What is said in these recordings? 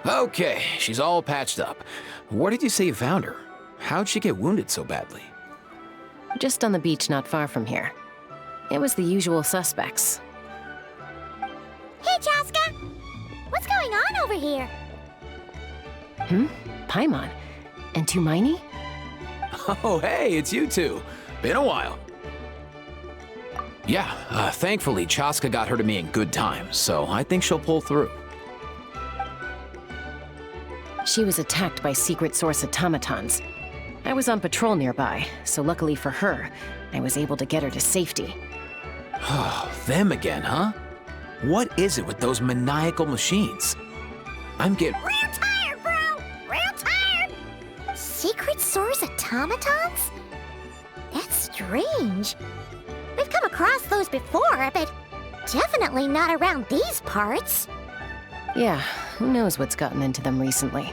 Okay, she's all patched up. Where did you say you found her? How'd she get wounded so badly? Just on the beach not far from here. It was the usual suspects. Hey, Chaska! What's going on over here? Paimon. And Tumaini? Oh, hey, it's you two. Been a while. Yeah, thankfully Chaska got her to me in good time, so I think she'll pull through. She was attacked by secret source automatons. I was on patrol nearby, so luckily for her, I was able to get her to safety. Oh, them again, huh? What is it with those maniacal machines? I'm getting Real tired, bro! Real tired! Secret source automatons? That's strange. We've come across those before, but definitely not around these parts. Yeah, who knows what's gotten into them recently.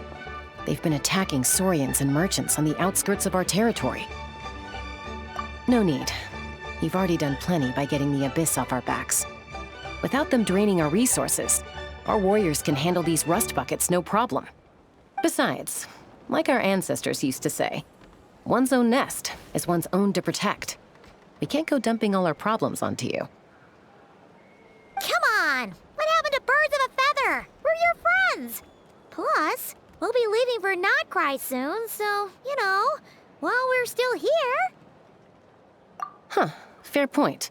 They've been attacking Saurians and merchants on the outskirts of our territory. No need. You've already done plenty by getting the Abyss off our backs. Without them draining our resources, our warriors can handle these rust buckets no problem. Besides, like our ancestors used to say, one's own nest is one's own to protect. We can't go dumping all our problems onto you. Come on! What happened to birds of a feather? We're your friends! Plus, we'll be leaving for Not Cry soon, so, while we're still here... Huh, fair point.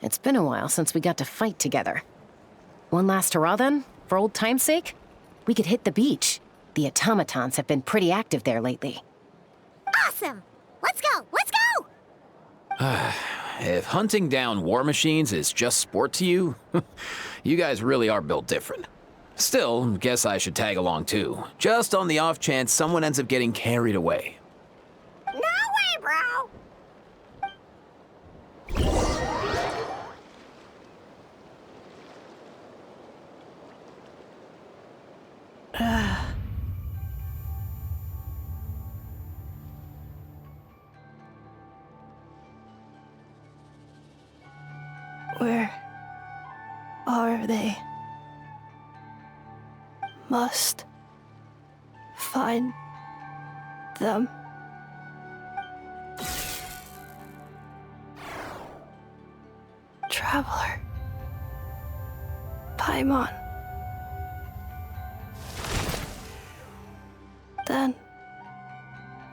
It's been a while since we got to fight together. One last hurrah then, for old time's sake? We could hit the beach. The automatons have been pretty active there lately. Awesome! Let's go! Let's go! If hunting down war machines is just sport to you, you guys really are built different. Still, guess I should tag along too, just on the off chance someone ends up getting carried away. No way, bro! Where are they? Must find them. Traveler. Paimon. Then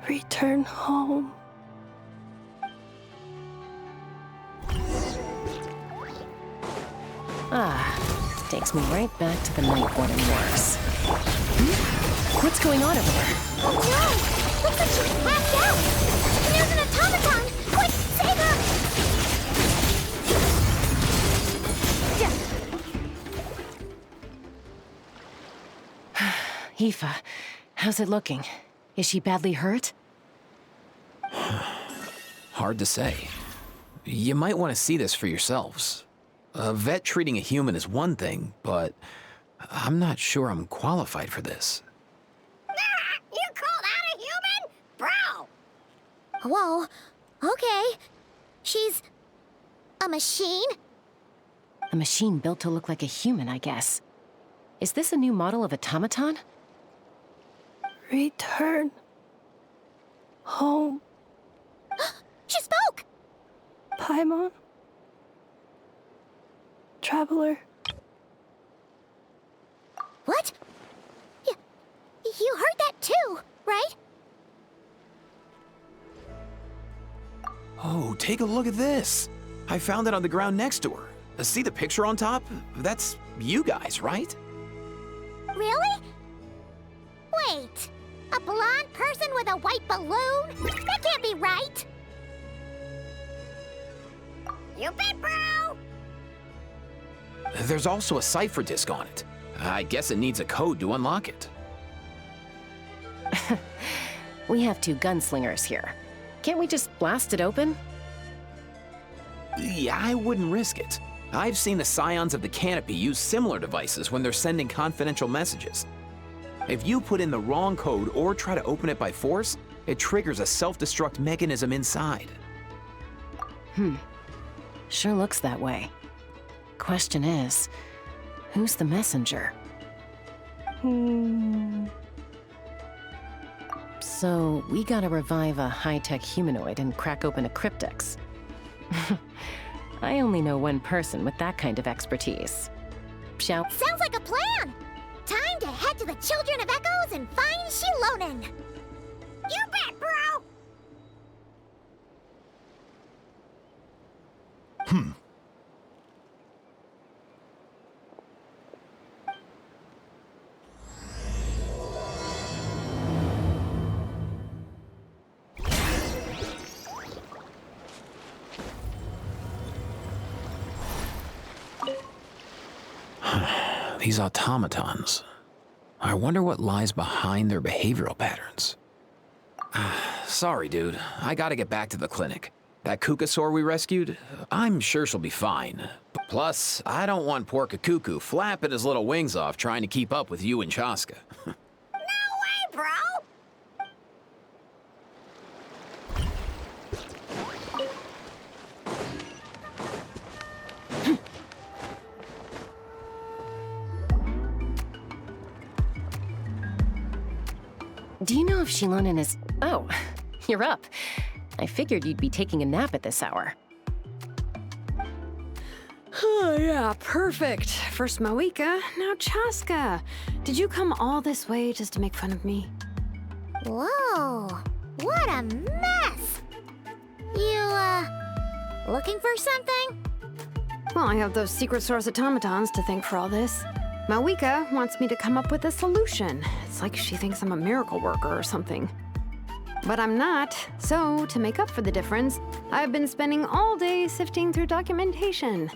return home. Takes me right back to the night warden wars. What's going on over there? Oh no! Looks like she's passed out! There's an automaton! Quick, save her! Aoife, how's it looking? Is she badly hurt? Hard to say. You might want to see this for yourselves. A vet treating a human is one thing, but I'm not sure I'm qualified for this. You called out a human? Bro! Whoa, okay. She's... a machine? A machine built to look like a human, I guess. Is this a new model of automaton? Return home. She spoke! Paimon. Traveler. What? You heard that too, right? Oh, take a look at this. I found it on the ground next to her. See the picture on top? That's you guys, right? Really? Wait, a blonde person with a white balloon? That can't be right! You bet, bro! There's also a cipher disk on it. I guess it needs a code to unlock it. We have two gunslingers here. Can't we just blast it open? Yeah, I wouldn't risk it. I've seen the scions of the canopy use similar devices when they're sending confidential messages. If you put in the wrong code or try to open it by force, it triggers a self-destruct mechanism inside. Sure looks that way. Question is, who's the messenger? So, we gotta revive a high-tech humanoid and crack open a cryptex. I only know one person with that kind of expertise. Shall... Sounds like a plan! Time to head to the Children of Echoes and find Shilonen! You bet, bro! These automatons. I wonder what lies behind their behavioral patterns. Sorry, dude. I gotta get back to the clinic. That Kukasaur we rescued, I'm sure she'll be fine. Plus, I don't want poor Kakuku flapping his little wings off trying to keep up with you and Chaska. No way, bro! Do you know if Shilonen is... Oh, you're up. I figured you'd be taking a nap at this hour. Oh, yeah, perfect. First Moika, now Chaska. Did you come all this way just to make fun of me? Whoa, what a mess! You, looking for something? Well, I have those secret source automatons to thank for all this. Moika wants me to come up with a solution. It's like she thinks I'm a miracle worker or something. But I'm not, so to make up for the difference, I've been spending all day sifting through documentation.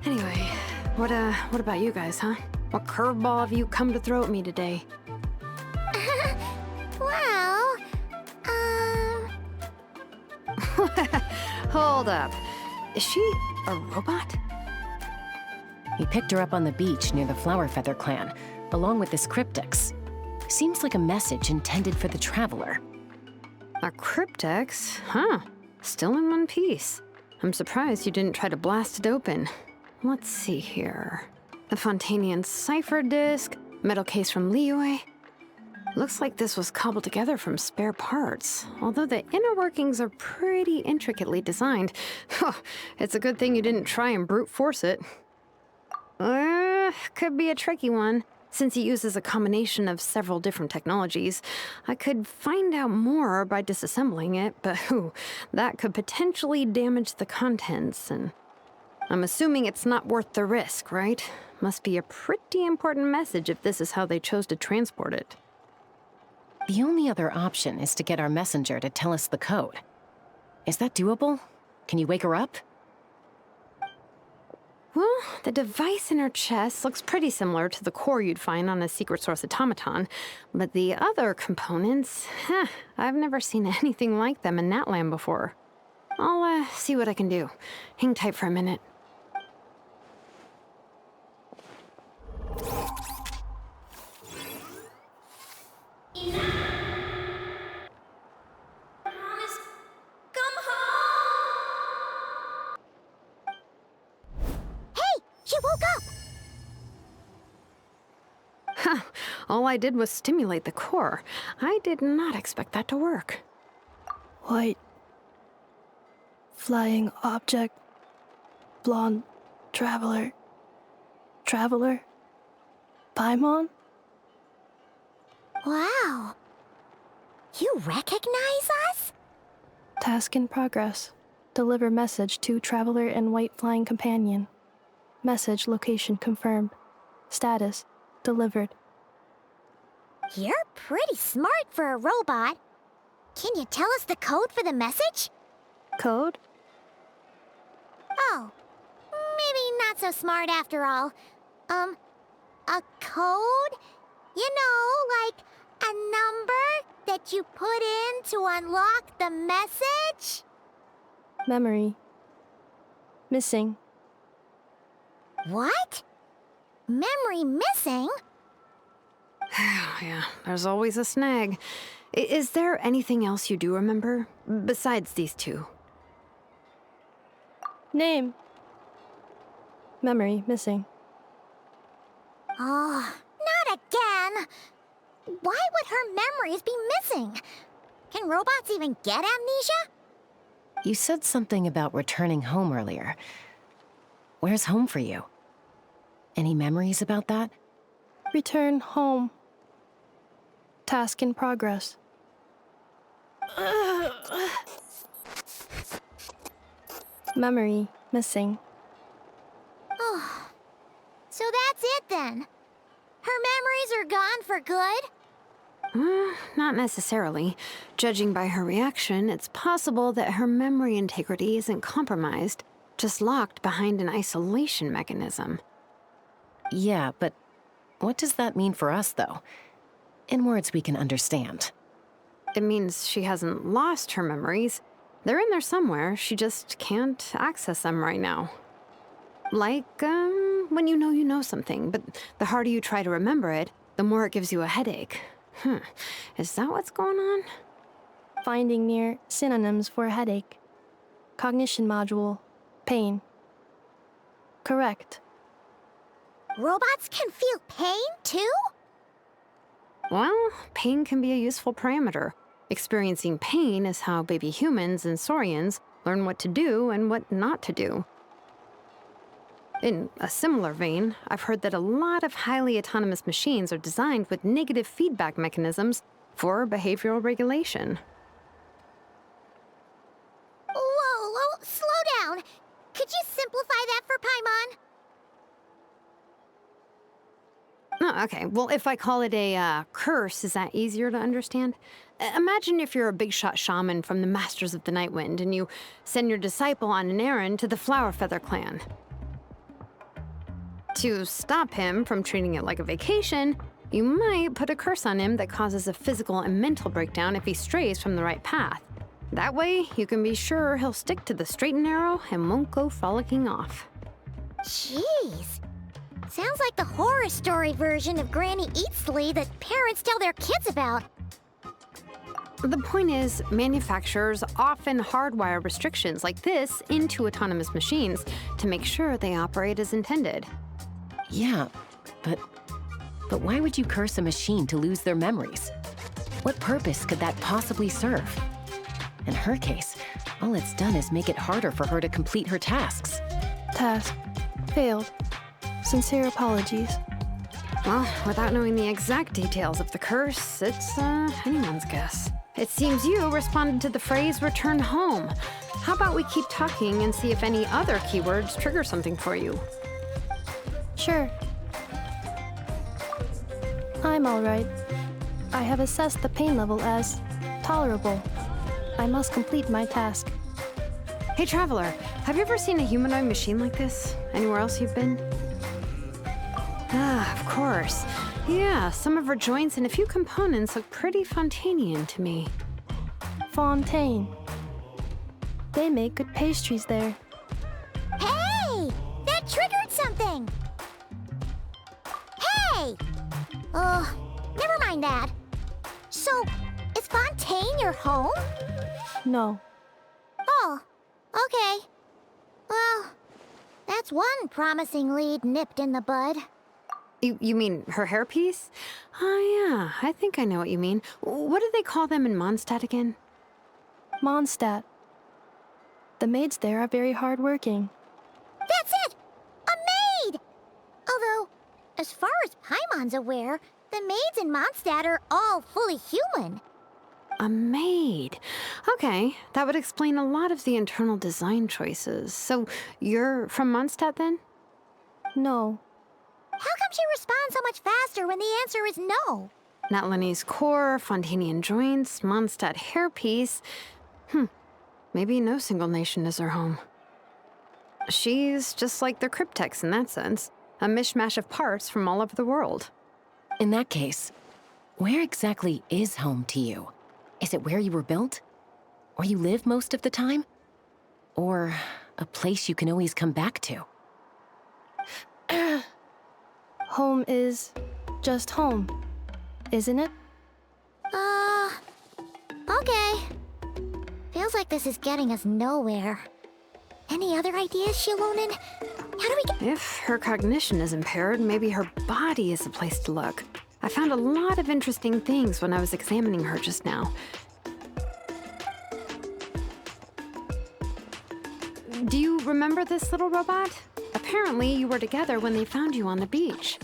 Anyway, what about you guys, huh? What curveball have you come to throw at me today? Well, Hold up. Is she a robot? We picked her up on the beach near the Flower Feather clan, along with this cryptex. Seems like a message intended for the traveler. A cryptex? Huh. Still in one piece. I'm surprised you didn't try to blast it open. Let's see here. A Fontanian cipher disk, metal case from Liyue. Looks like this was cobbled together from spare parts, although the inner workings are pretty intricately designed. It's a good thing you didn't try and brute force it. Could be a tricky one. Since it uses a combination of several different technologies, I could find out more by disassembling it, but that could potentially damage the contents, and I'm assuming it's not worth the risk, right? Must be a pretty important message if this is how they chose to transport it. The only other option is to get our messenger to tell us the code. Is that doable? Can you wake her up? Well, the device in her chest looks pretty similar to the core you'd find on a secret source automaton, but the other components, I've never seen anything like them in Natlan before. I'll see what I can do. Hang tight for a minute. She woke up! All I did was stimulate the core. I did not expect that to work. White. Flying object. Blonde. Traveler. Traveler. Paimon? Wow. You recognize us? Task in progress. Deliver message to Traveler and White Flying Companion. Message location confirmed. Status delivered. You're pretty smart for a robot. Can you tell us the code for the message? Code? Oh, maybe not so smart after all. A code? You know, like a number that you put in to unlock the message? Memory. Missing. What? Memory missing? Yeah, there's always a snag. Is there anything else you do remember? Besides these two? Name. Memory missing. Oh, not again! again. Why would her memories be missing? Can robots even get amnesia? You said something about returning home earlier. Where's home for you? Any memories about that? Return home. Task in progress. Memory missing. Oh, so that's it then. Her memories are gone for good? Not necessarily. Judging by her reaction, it's possible that her memory integrity isn't compromised, just locked behind an isolation mechanism. Yeah, but what does that mean for us, though? In words we can understand. It means she hasn't lost her memories. They're in there somewhere, she just can't access them right now. Like, when you know something, but the harder you try to remember it, the more it gives you a headache. Is that what's going on? Finding near synonyms for headache. Cognition module. Pain. Correct. Robots can feel pain, too? Well, pain can be a useful parameter. Experiencing pain is how baby humans and saurians learn what to do and what not to do. In a similar vein, I've heard that a lot of highly autonomous machines are designed with negative feedback mechanisms for behavioral regulation. Whoa, slow down. Could you simplify that for Paimon? Oh, okay. Well, if I call it a curse, is that easier to understand? Imagine if you're a big shot shaman from the Masters of the Night Wind and you send your disciple on an errand to the Flower Feather clan. To stop him from treating it like a vacation, you might put a curse on him that causes a physical and mental breakdown if he strays from the right path. That way, you can be sure he'll stick to the straight and narrow and won't go frolicking off. Jeez. Sounds like the horror story version of Granny Eatsley that parents tell their kids about. The point is, manufacturers often hardwire restrictions like this into autonomous machines to make sure they operate as intended. Yeah, but why would you curse a machine to lose their memories? What purpose could that possibly serve? In her case, all it's done is make it harder for her to complete her tasks. Task. Failed. Sincere apologies. Well, without knowing the exact details of the curse, it's anyone's guess. It seems you responded to the phrase return home. How about we keep talking and see if any other keywords trigger something for you? Sure. I'm alright. I have assessed the pain level as tolerable. I must complete my task. Hey, Traveler, have you ever seen a humanoid machine like this? Anywhere else you've been? Ah, of course. Yeah, some of her joints and a few components look pretty Fontanian to me. Fontaine. They make good pastries there. Hey! That triggered something! Hey! Never mind that. So, is Fontaine your home? No. Oh, okay. Well, that's one promising lead nipped in the bud. You mean her hairpiece? Oh, yeah, I think I know what you mean. What do they call them in Mondstadt again? Mondstadt. The maids there are very hardworking. That's it! A maid! Although, as far as Paimon's aware, the maids in Mondstadt are all fully human. A maid. Okay, that would explain a lot of the internal design choices. So, you're from Mondstadt then? No. How come she responds so much faster when the answer is no? Natlanese core, Fontanian joints, Mondstadt hairpiece. Maybe no single nation is her home. She's just like the Cryptex in that sense. A mishmash of parts from all over the world. In that case, where exactly is home to you? Is it where you were built? Where you live most of the time? Or a place you can always come back to? Home is just home, isn't it? Okay. Feels like this is getting us nowhere. Any other ideas, Shilonen? How do we get... If her cognition is impaired, maybe her body is the place to look. I found a lot of interesting things when I was examining her just now. Do you remember this little robot? Apparently, you were together when they found you on the beach.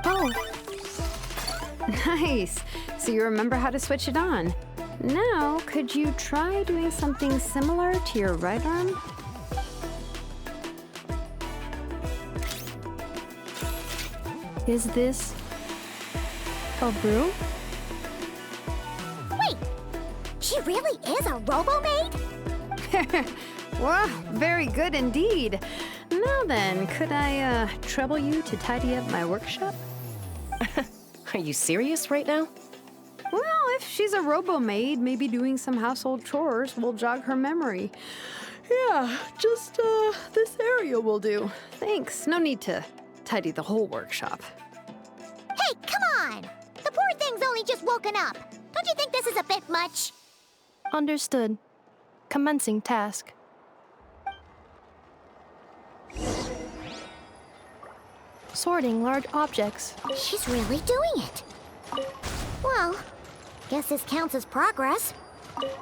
Oh, Nice. So you remember how to switch it on. Now, could you try doing something similar to your right arm? is this a broom? Wait, she really is a robo-maid? Wow, very good indeed. Now then, could I trouble you to tidy up my workshop? Are you serious right now? Well, if she's a robo-maid, maybe doing some household chores will jog her memory. Yeah, just this area will do. Thanks. No need to tidy the whole workshop. Hey, come on! The poor thing's only just woken up. Don't you think this is a bit much? Understood. Commencing task. Sorting large objects. She's really doing it. Well, guess this counts as progress.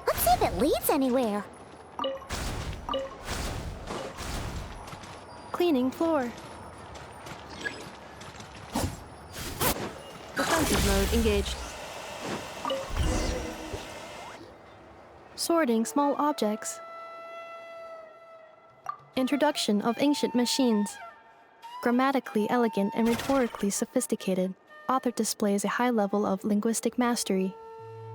Let's see if it leads anywhere. Cleaning floor. Defensive mode engaged. Sorting small objects. Introduction of ancient machines. Grammatically elegant and rhetorically sophisticated, author displays a high level of linguistic mastery.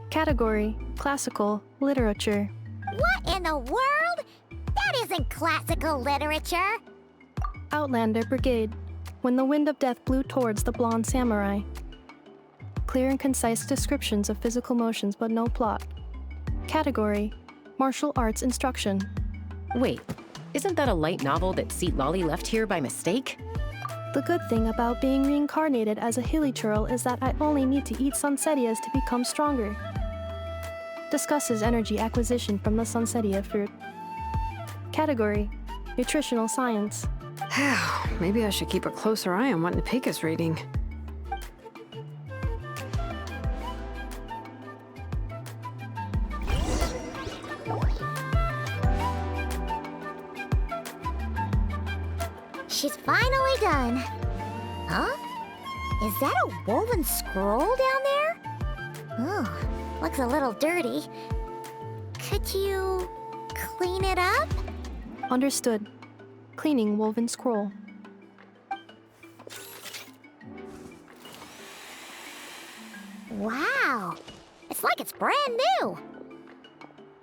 Category: classical literature. What in the world? That isn't classical literature. Outlander Brigade. When the wind of death blew towards the blonde samurai. Clear and concise descriptions of physical motions but no plot. Category: martial arts instruction. Wait, isn't that a light novel that Seat Lolly left here by mistake? The good thing about being reincarnated as a hilly churl is that I only need to eat sunsetias to become stronger. Discusses energy acquisition from the sunsetia fruit. Category: nutritional science. Maybe I should keep a closer eye on what Nepika's reading. She's finally done. Huh? Is that a woven scroll down there? Oh, looks a little dirty. Could you clean it up? Understood. Cleaning woven scroll. Wow, it's like it's brand new.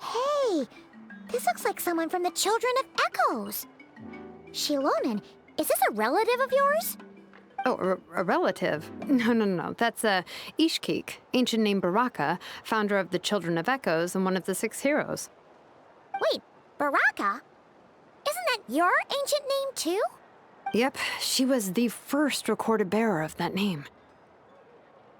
Hey, this looks like someone from the Children of Echoes. Shilonen, is this a relative of yours? Oh, a relative? No. That's Ishkik, ancient name Baraka, founder of the Children of Echoes and one of the 6 heroes. Wait, Baraka? Isn't that your ancient name too? Yep, she was the first recorded bearer of that name.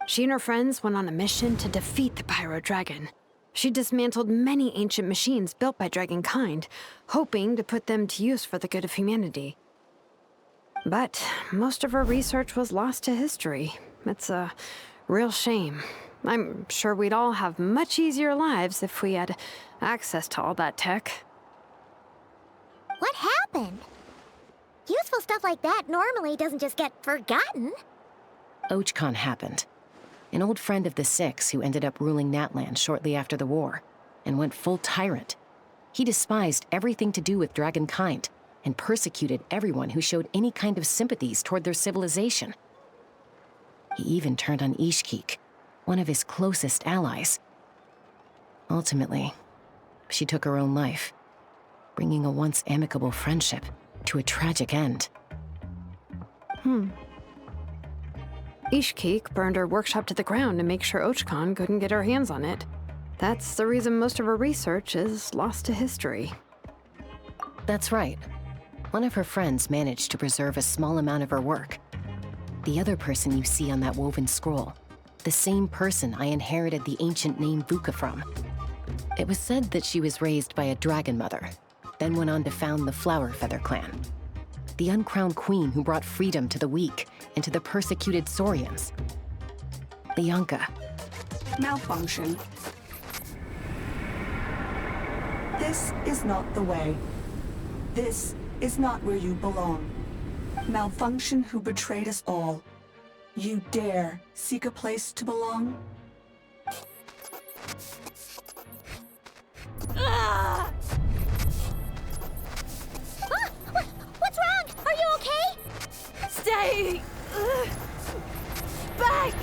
She and her friends went on a mission to defeat the Pyro Dragon. She dismantled many ancient machines built by dragonkind, hoping to put them to use for the good of humanity. But most of her research was lost to history. It's a real shame. I'm sure we'd all have much easier lives if we had access to all that tech. What happened? Useful stuff like that normally doesn't just get forgotten. Ochkon happened. An old friend of the 6 who ended up ruling Natland shortly after the war, and went full tyrant. He despised everything to do with dragonkind, and persecuted everyone who showed any kind of sympathies toward their civilization. He even turned on Ishkik, one of his closest allies. Ultimately, she took her own life, bringing a once amicable friendship to a tragic end. Ishkik burned her workshop to the ground to make sure Ochkon couldn't get her hands on it. That's the reason most of her research is lost to history. That's right. One of her friends managed to preserve a small amount of her work. The other person you see on that woven scroll, the same person I inherited the ancient name Vuka from. It was said that she was raised by a dragon mother, then went on to found the Flower Feather clan. The uncrowned queen who brought freedom to the weak and to the persecuted Saurians. Lianka. Malfunction. This is not the way. This is not where you belong. Malfunction who betrayed us all. You dare seek a place to belong? Ah! What's wrong? Are you okay? Stay back!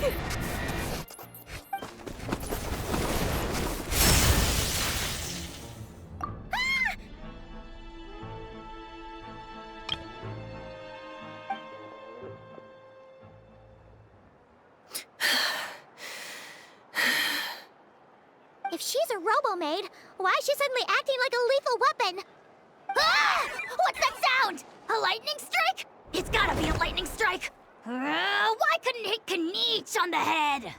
If she's a robo-maid, why is she suddenly acting like a lethal weapon? Ah! What's that sound? A lightning strike? It's gotta be a lightning strike! Why couldn't it hit Kniech on the head?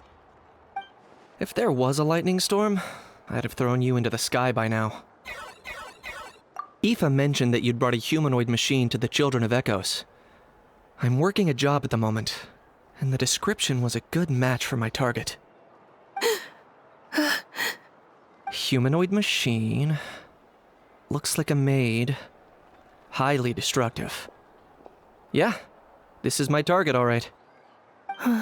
If there was a lightning storm, I'd have thrown you into the sky by now. Aoife mentioned that you'd brought a humanoid machine to the Children of Echoes. I'm working a job at the moment, and the description was a good match for my target. Humanoid machine. Looks like a maid. Highly destructive. Yeah, this is my target, all right. Wait!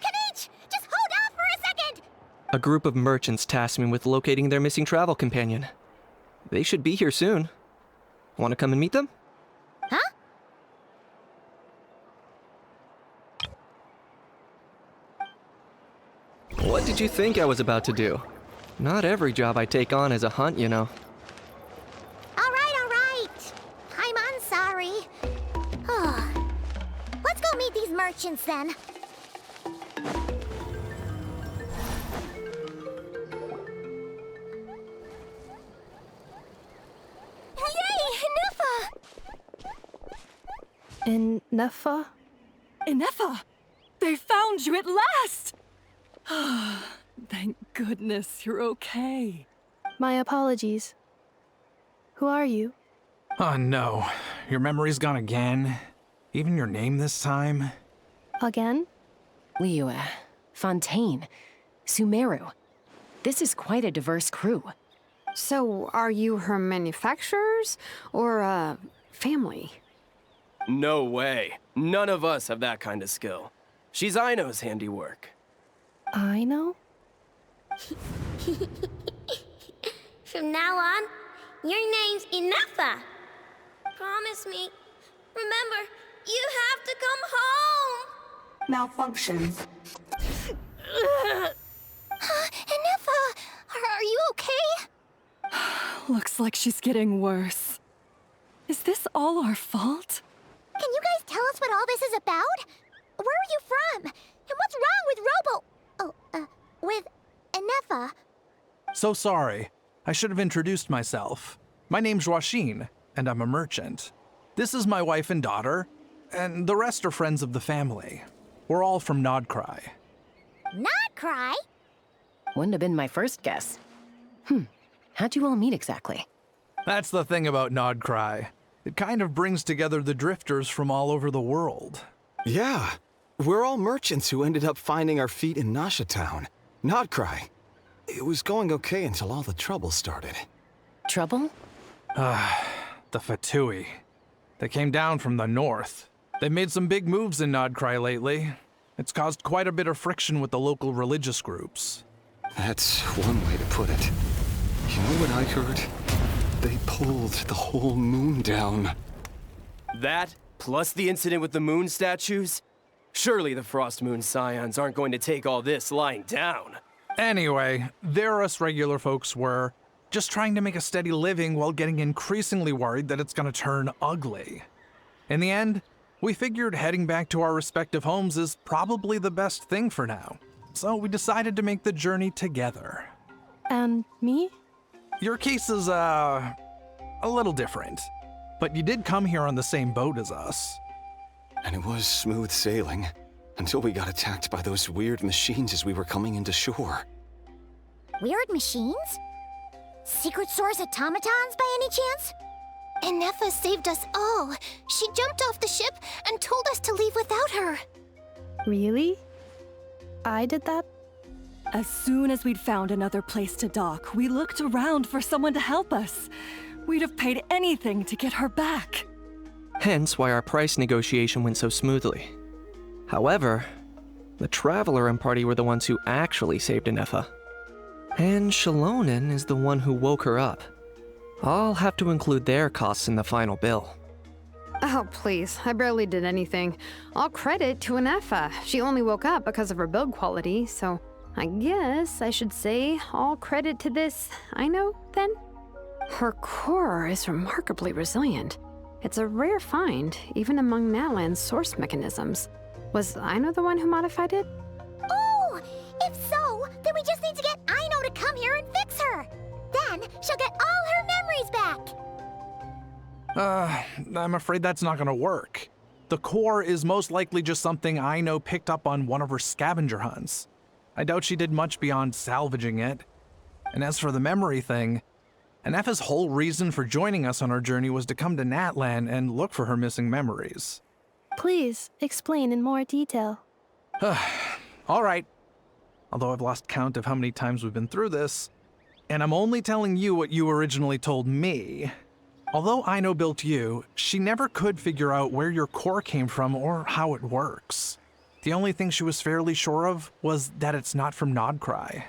Kniech! Just hold on for a second! A group of merchants tasked me with locating their missing travel companion. They should be here soon. Want to come and meet them? Huh? What did you think I was about to do? Not every job I take on is a hunt, you know. All right. I'm sorry. Let's go meet these merchants then. Yay, Nufa! In Nefa? Inefa! They found you at last! Thank goodness you're okay. My apologies. Who are you? Oh no, your memory's gone again? Even your name this time? Again? Liyue, Fontaine, Sumeru. This is quite a diverse crew. So, are you her manufacturers or family? No way. None of us have that kind of skill. She's Aino's handiwork. I know? From now on, your name's Inefa. Promise me. Remember, you have to come home. Malfunction. Inefa, are you okay? Looks like she's getting worse. Is this all our fault? Can you guys tell us what all this is about? Where are you from? And what's wrong with Inefa? So sorry. I should have introduced myself. My name's Joachine, and I'm a merchant. This is my wife and daughter, and the rest are friends of the family. We're all from Krai. Not cry. Wouldn't have been my first guess. How'd you all meet exactly? That's the thing about Krai. It kind of brings together the drifters from all over the world. Yeah, we're all merchants who ended up finding our feet in Nasha Town. Krai. It was going okay until all the trouble started. Trouble? The Fatui. They came down from the north. They've made some big moves in Krai lately. It's caused quite a bit of friction with the local religious groups. That's one way to put it. You know what I heard? They pulled the whole moon down. That, plus the incident with the moon statues? Surely the Frost Moon Scions aren't going to take all this lying down. Anyway, there us regular folks were just trying to make a steady living while getting increasingly worried that it's gonna turn ugly. In the end, we figured heading back to our respective homes is probably the best thing for now. So we decided to make the journey together. And me? Your case is, a little different. But you did come here on the same boat as us. And it was smooth sailing, until we got attacked by those weird machines as we were coming into shore. Weird machines? Secret source automatons by any chance? Inefa saved us all. She jumped off the ship and told us to leave without her. Really? I did that? As soon as we'd found another place to dock, we looked around for someone to help us. We'd have paid anything to get her back. Hence why our price negotiation went so smoothly. However, the Traveler and party were the ones who actually saved Inefa. And Shalonen is the one who woke her up. I'll have to include their costs in the final bill. Oh, please. I barely did anything. All credit to Inefa. She only woke up because of her build quality, so I guess I should say all credit to this Aino, then? Her core is remarkably resilient. It's a rare find, even among Natlan's source mechanisms. Was Aino the one who modified it? Oh! If so, then we just need to get Aino to come here and fix her! Then she'll get all her memories back! I'm afraid that's not gonna work. The core is most likely just something Aino picked up on one of her scavenger hunts. I doubt she did much beyond salvaging it. And as for the memory thing, Inefa's whole reason for joining us on our journey was to come to Natlan and look for her missing memories. Please explain in more detail. All right. Although I've lost count of how many times we've been through this, and I'm only telling you what you originally told me. Although Aino built you, she never could figure out where your core came from or how it works. The only thing she was fairly sure of was that it's not from Nodkrai.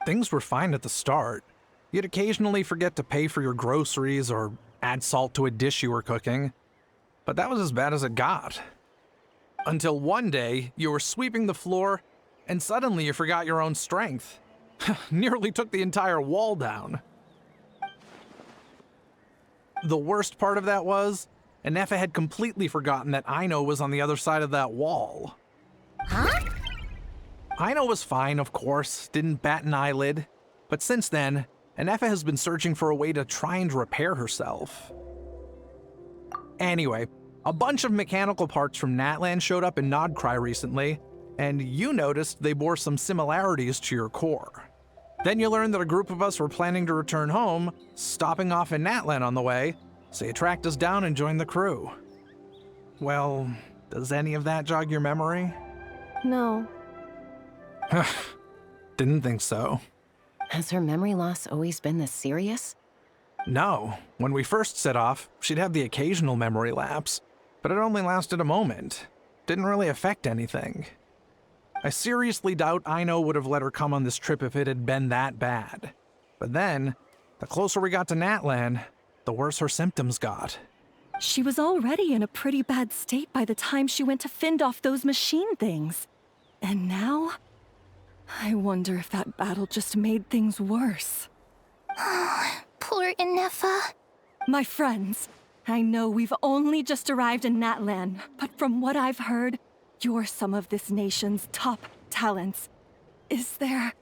Things were fine at the start. You'd occasionally forget to pay for your groceries or add salt to a dish you were cooking, but that was as bad as it got. Until one day, you were sweeping the floor, and suddenly you forgot your own strength. Nearly took the entire wall down. The worst part of that was, Inefa had completely forgotten that Aino was on the other side of that wall. Huh? Aino was fine, of course, didn't bat an eyelid, but since then, Inefa has been searching for a way to try and repair herself. Anyway, a bunch of mechanical parts from Natlan showed up in Nodkrai recently, and you noticed they bore some similarities to your core. Then you learned that a group of us were planning to return home, stopping off in Natlan on the way, so you tracked us down and joined the crew. Well, does any of that jog your memory? No. Didn't think so. Has her memory loss always been this serious? No. When we first set off, she'd have the occasional memory lapse, but it only lasted a moment. Didn't really affect anything. I seriously doubt Aino would have let her come on this trip if it had been that bad. But then, the closer we got to Natlan, the worse her symptoms got. She was already in a pretty bad state by the time she went to fend off those machine things. And now? I wonder if that battle just made things worse. Poor Inefa. My friends, I know we've only just arrived in Natlan, but from what I've heard, you're some of this nation's top talents. Is there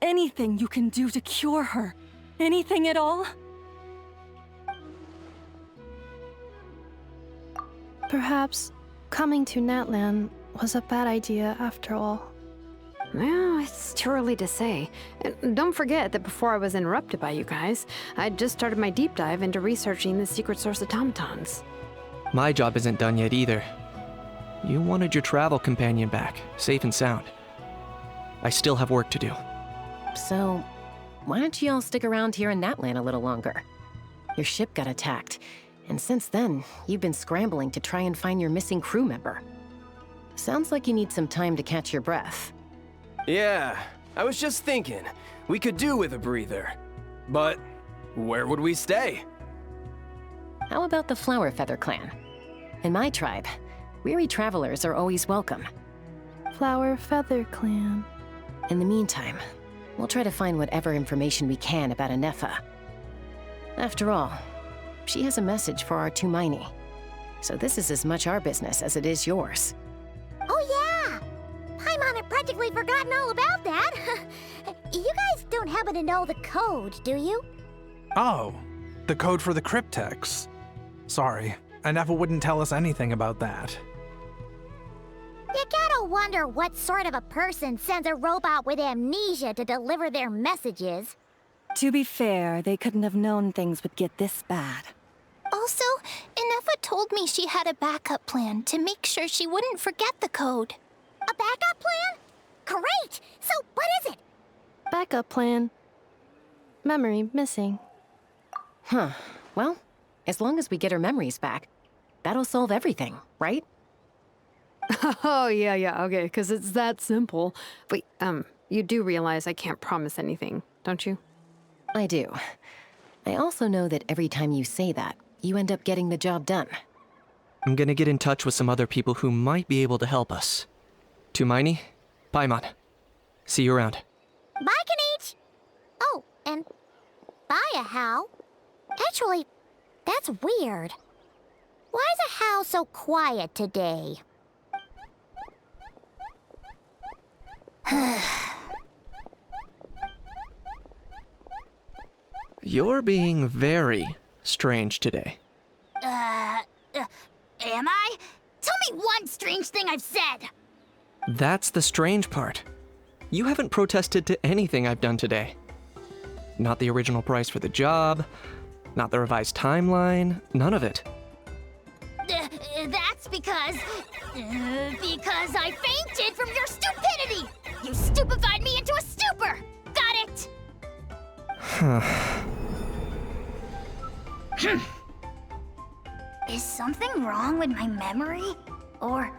anything you can do to cure her? Anything at all? Perhaps coming to Natlan was a bad idea after all. Well, it's too early to say. And don't forget that before I was interrupted by you guys, I'd just started my deep dive into researching the secret source automatons. My job isn't done yet either. You wanted your travel companion back, safe and sound. I still have work to do. So, why don't you all stick around here in Natlan a little longer? Your ship got attacked, and since then, you've been scrambling to try and find your missing crew member. Sounds like you need some time to catch your breath. Yeah, I was just thinking, we could do with a breather. But where would we stay? How about the Flower Feather clan? In my tribe, weary travelers are always welcome. Flower Feather Clan. In the meantime, we'll try to find whatever information we can about Inefa. After all, she has a message for our Tumaini. So this is as much our business as it is yours. Oh yeah! Paimon had practically forgotten all about that. You guys don't happen to know the code, do you? Oh, the code for the cryptex. Sorry, Inefa wouldn't tell us anything about that. You gotta Gotta wonder what sort of a person sends a robot with amnesia to deliver their messages. To be fair, they couldn't have known things would get this bad. Also, Inefa told me she had a backup plan to make sure she wouldn't forget the code. A backup plan? Great! So, what is it? Backup plan. Memory missing. Huh. Well, as long as we get her memories back, that'll solve everything, right? Oh, yeah, okay, because it's that simple. Wait, you do realize I can't promise anything, don't you? I do. I also know that every time you say that, you end up getting the job done. I'm gonna get in touch with some other people who might be able to help us. Tumaini, Paimon. See you around. Bye, Kanich! Oh, and bye, Hal. Actually, that's weird. Why is a Hal so quiet today? You're being very strange today. Am I? Tell me one strange thing I've said! That's the strange part. You haven't protested to anything I've done today. Not the original price for the job, not the revised timeline, none of it. That's because I fainted from your stupidity! You stupefied me into a stupor! Got it? Is something wrong with my memory? Or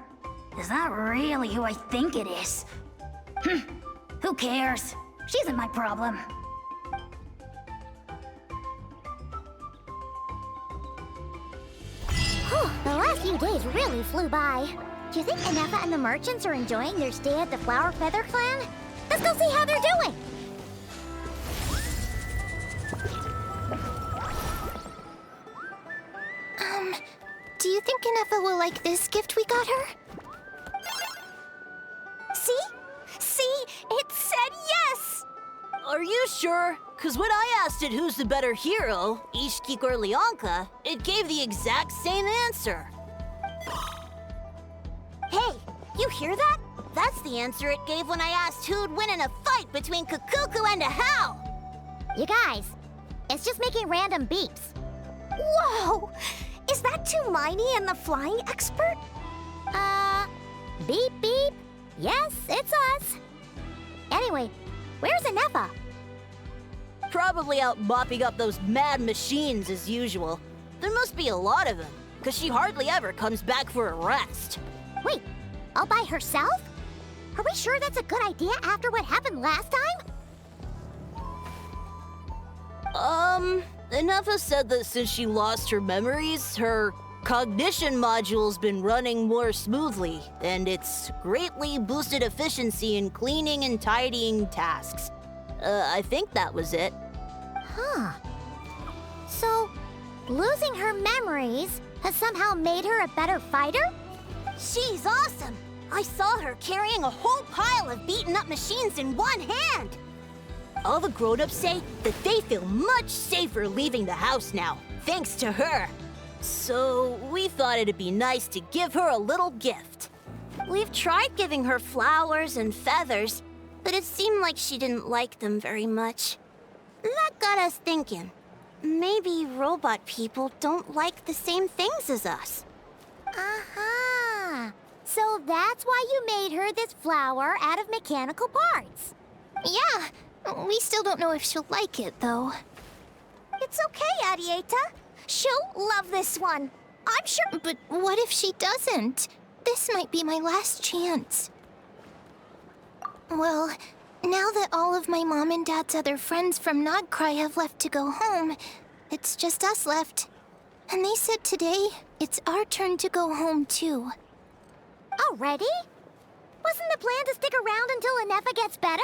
is that really who I think it is? Who cares? She isn't my problem. The last few days really flew by. Do you think Inefa and the merchants are enjoying their stay at the Flower Feather Clan? Let's go see how they're doing! Do you think Inefa will like this gift we got her? See? See? It said yes! Are you sure? Cause when I asked it who's the better hero, Ishkik or Leonka, it gave the exact same answer. Hey, you hear that? That's the answer it gave when I asked who'd win in a fight between Kukuku and a Hal! You guys, it's just making random beeps. Whoa! Is that Tumaini and the flying expert? Beep beep. Yes, it's us. Anyway, where's Inefa? Probably out mopping up those mad machines as usual. There must be a lot of them, cause she hardly ever comes back for a rest. Wait, all by herself? Are we sure that's a good idea after what happened last time? Inefa said that since she lost her memories, her cognition module's been running more smoothly, and it's greatly boosted efficiency in cleaning and tidying tasks. I think that was it. Huh. So, losing her memories has somehow made her a better fighter? She's awesome! I saw her carrying a whole pile of beaten-up machines in one hand! All the grown-ups say that they feel much safer leaving the house now, thanks to her. So we thought it'd be nice to give her a little gift. We've tried giving her flowers and feathers, but it seemed like she didn't like them very much. That got us thinking. Maybe robot people don't like the same things as us. Aha! So that's why you made her this flower out of mechanical parts. Yeah, we still don't know if she'll like it, though. It's okay, Arieta. She'll love this one. I'm sure. But what if she doesn't? This might be my last chance. Well, now that all of my mom and dad's other friends from Krai have left to go home, it's just us left. And they said today, it's our turn to go home, too. Already? Wasn't the plan to stick around until Inefa gets better?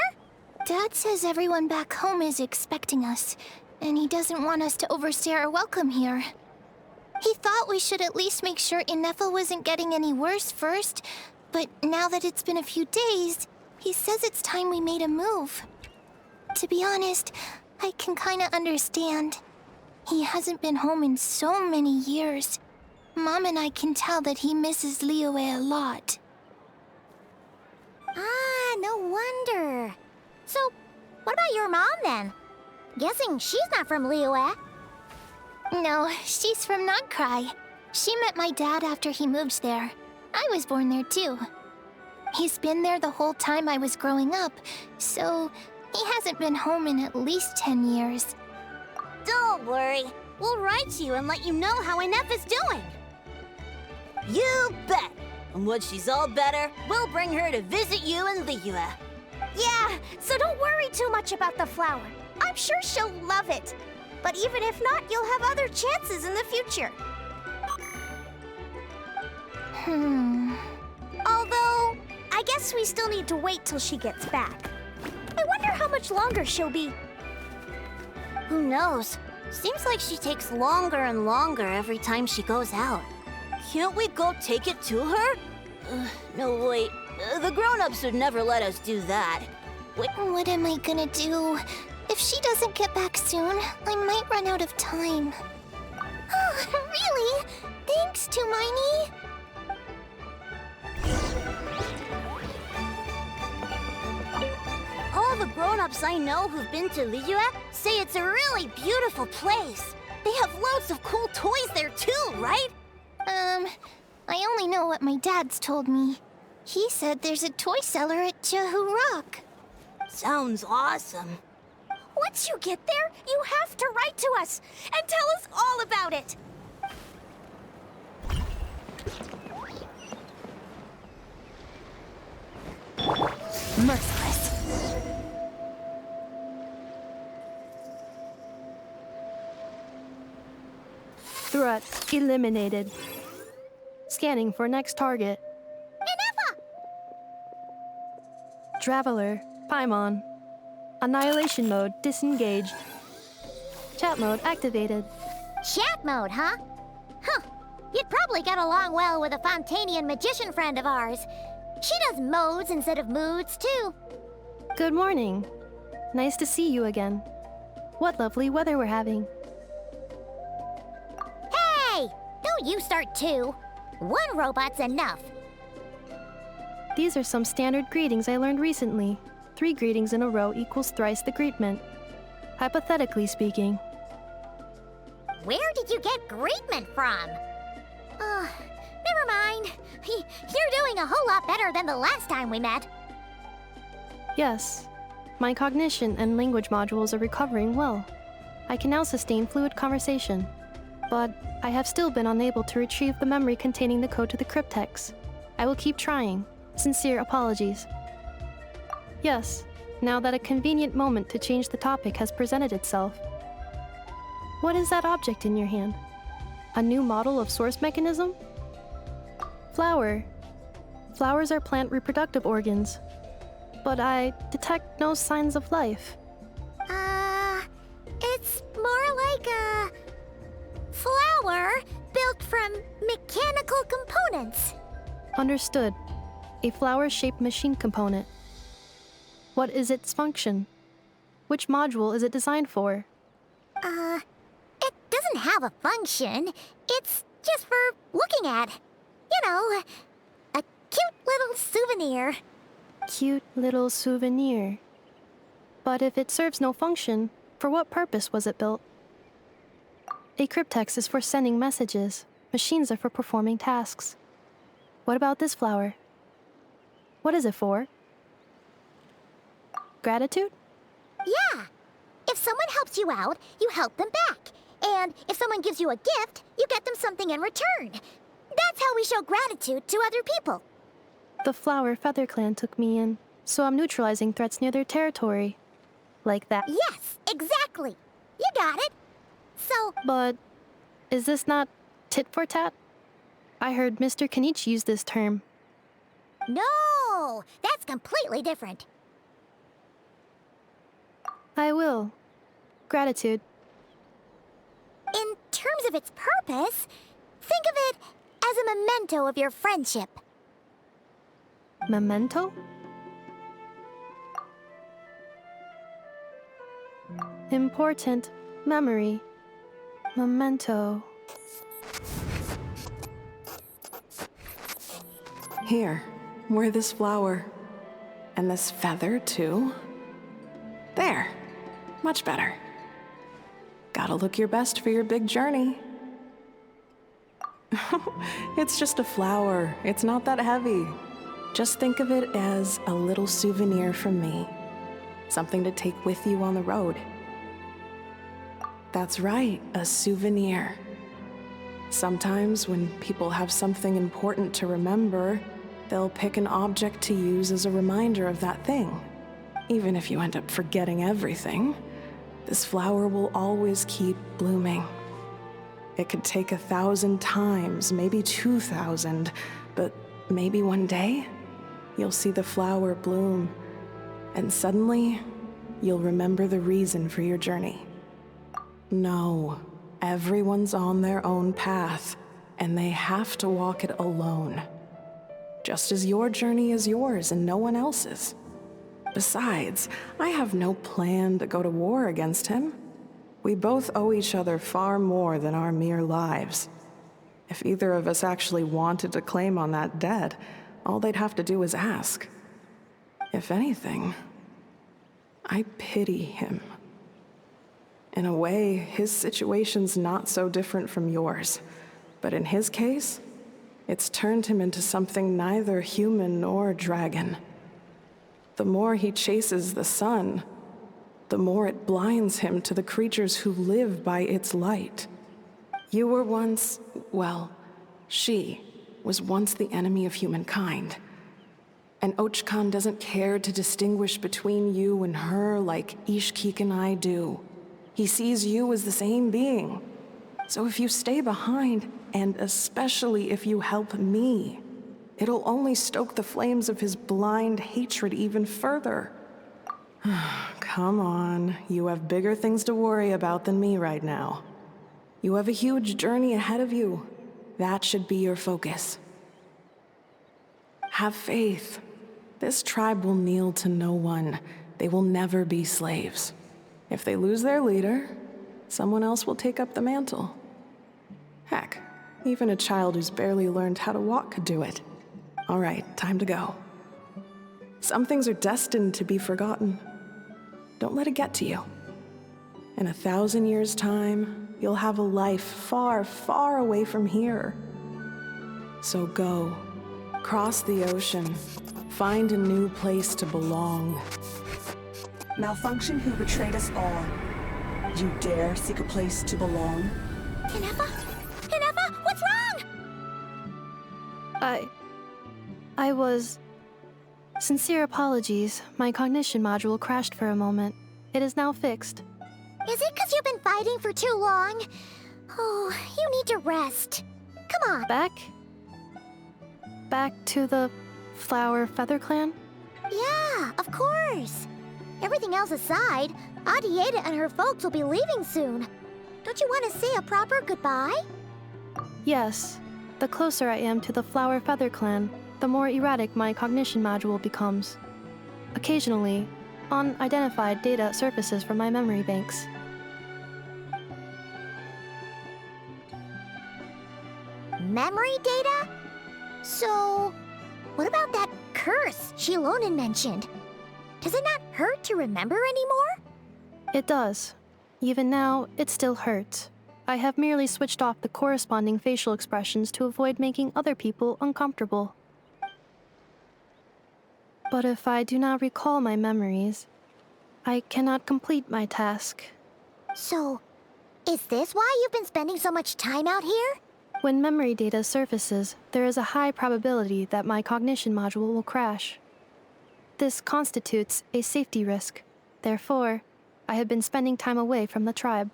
Dad says everyone back home is expecting us, and he doesn't want us to overstay our welcome here. He thought we should at least make sure Inefa wasn't getting any worse first, but now that it's been a few days, he says it's time we made a move. To be honest, I can kinda understand. He hasn't been home in so many years. Mom and I can tell that he misses Liyue a lot. Ah, no wonder. So, what about your mom then? Guessing she's not from Liyue. No, she's from Krai. She met my dad after he moved there. I was born there too. He's been there the whole time I was growing up, so he hasn't been home in at least 10 years. Don't worry. We'll write to you and let you know how Inef is doing. You bet! And when she's all better, we'll bring her to visit you in Liyue. Yeah, so don't worry too much about the flower. I'm sure she'll love it. But even if not, you'll have other chances in the future. Although, I guess we still need to wait till she gets back. I wonder how much longer she'll be. Who knows? Seems like she takes longer and longer every time she goes out. Can't we go take it to her? No, wait. The grown-ups would never let us do that. Wait. What am I gonna do? If she doesn't get back soon, I might run out of time. Really? Thanks, Tumaini. All the grown-ups I know who've been to Liyue say it's a really beautiful place. They have loads of cool toys there too, right? I only know what my dad's told me. He said there's a toy seller at Jehu Rock. Sounds awesome. Once you get there, you have to write to us and tell us all about it. Merciless. Threat eliminated. Scanning for next target. Inefa! Traveler, Paimon. Annihilation mode disengaged. Chat mode activated. Chat mode, huh? Huh. You'd probably get along well with a Fontanian magician friend of ours. She does modes instead of moods, too. Good morning. Nice to see you again. What lovely weather we're having. Hey! Don't you start too. One robot's enough. These are some standard greetings I learned recently. 3 greetings in a row equals thrice the greetment. Hypothetically speaking. Where did you get greetment from? Never mind. You're doing a whole lot better than the last time we met. Yes. My cognition and language modules are recovering well. I can now sustain fluid conversation. But I have still been unable to retrieve the memory containing the code to the cryptex. I will keep trying. Sincere apologies. Yes, now that a convenient moment to change the topic has presented itself. What is that object in your hand? A new model of source mechanism? Flower. Flowers are plant reproductive organs. But I detect no signs of life. It's more like a flower built from mechanical components. Understood. A flower-shaped machine component. What is its function? Which module is it designed for? It doesn't have a function. It's just for looking at. You know, a cute little souvenir. Cute little souvenir. But if it serves no function, for what purpose was it built? A cryptex is for sending messages. Machines are for performing tasks. What about this flower? What is it for? Gratitude? Yeah. If someone helps you out, you help them back. And if someone gives you a gift, you get them something in return. That's how we show gratitude to other people. The Flower Feather Clan took me in, so I'm neutralizing threats near their territory. Like that. Yes, exactly. You got it. So... But is this not tit for tat? I heard Mr. Kenichi use this term. No, that's completely different. I will. Gratitude. In terms of its purpose, think of it as a memento of your friendship. Memento? Important memory. Memento. Here, wear this flower. And this feather, too. There. Much better. Gotta look your best for your big journey. It's just a flower. It's not that heavy. Just think of it as a little souvenir from me. Something to take with you on the road. That's right, a souvenir. Sometimes when people have something important to remember, they'll pick an object to use as a reminder of that thing. Even if you end up forgetting everything, this flower will always keep blooming. It could take 1,000 times, maybe 2,000, but maybe one day, you'll see the flower bloom, and suddenly, you'll remember the reason for your journey. No, everyone's on their own path, and they have to walk it alone. Just as your journey is yours and no one else's. Besides, I have no plan to go to war against him. We both owe each other far more than our mere lives. If either of us actually wanted to claim on that debt, all they'd have to do is ask. If anything, I pity him. In a way, his situation's not so different from yours. But in his case, it's turned him into something neither human nor dragon. The more he chases the sun, the more it blinds him to the creatures who live by its light. You were once, well, she was once the enemy of humankind. And Ochkan doesn't care to distinguish between you and her like Ishkik and I do. He sees you as the same being. So if you stay behind, and especially if you help me, it'll only stoke the flames of his blind hatred even further. Come on, you have bigger things to worry about than me right now. You have a huge journey ahead of you. That should be your focus. Have faith. This tribe will kneel to no one. They will never be slaves. If they lose their leader, someone else will take up the mantle. Heck, even a child who's barely learned how to walk could do it. All right, time to go. Some things are destined to be forgotten. Don't let it get to you. In 1,000 years' time, you'll have a life far, far away from here. So go, cross the ocean, find a new place to belong. Malfunction who betrayed us all. You dare seek a place to belong? Inefa? Inefa, what's wrong? I was... Sincere apologies. My cognition module crashed for a moment. It is now fixed. Is it because you've been fighting for too long? Oh, you need to rest. Come on. Back to the Flower Feather Clan? Yeah, of course. Everything else aside, Adieta and her folks will be leaving soon. Don't you want to say a proper goodbye? Yes. The closer I am to the Flower Feather Clan, the more erratic my cognition module becomes. Occasionally, unidentified data surfaces from my memory banks. Memory data? So, what about that curse Shilonen mentioned? Does it not hurt to remember anymore? It does. Even now, it still hurts. I have merely switched off the corresponding facial expressions to avoid making other people uncomfortable. But if I do not recall my memories, I cannot complete my task. So, is this why you've been spending so much time out here? When memory data surfaces, there is a high probability that my cognition module will crash. This constitutes a safety risk. Therefore, I have been spending time away from the tribe.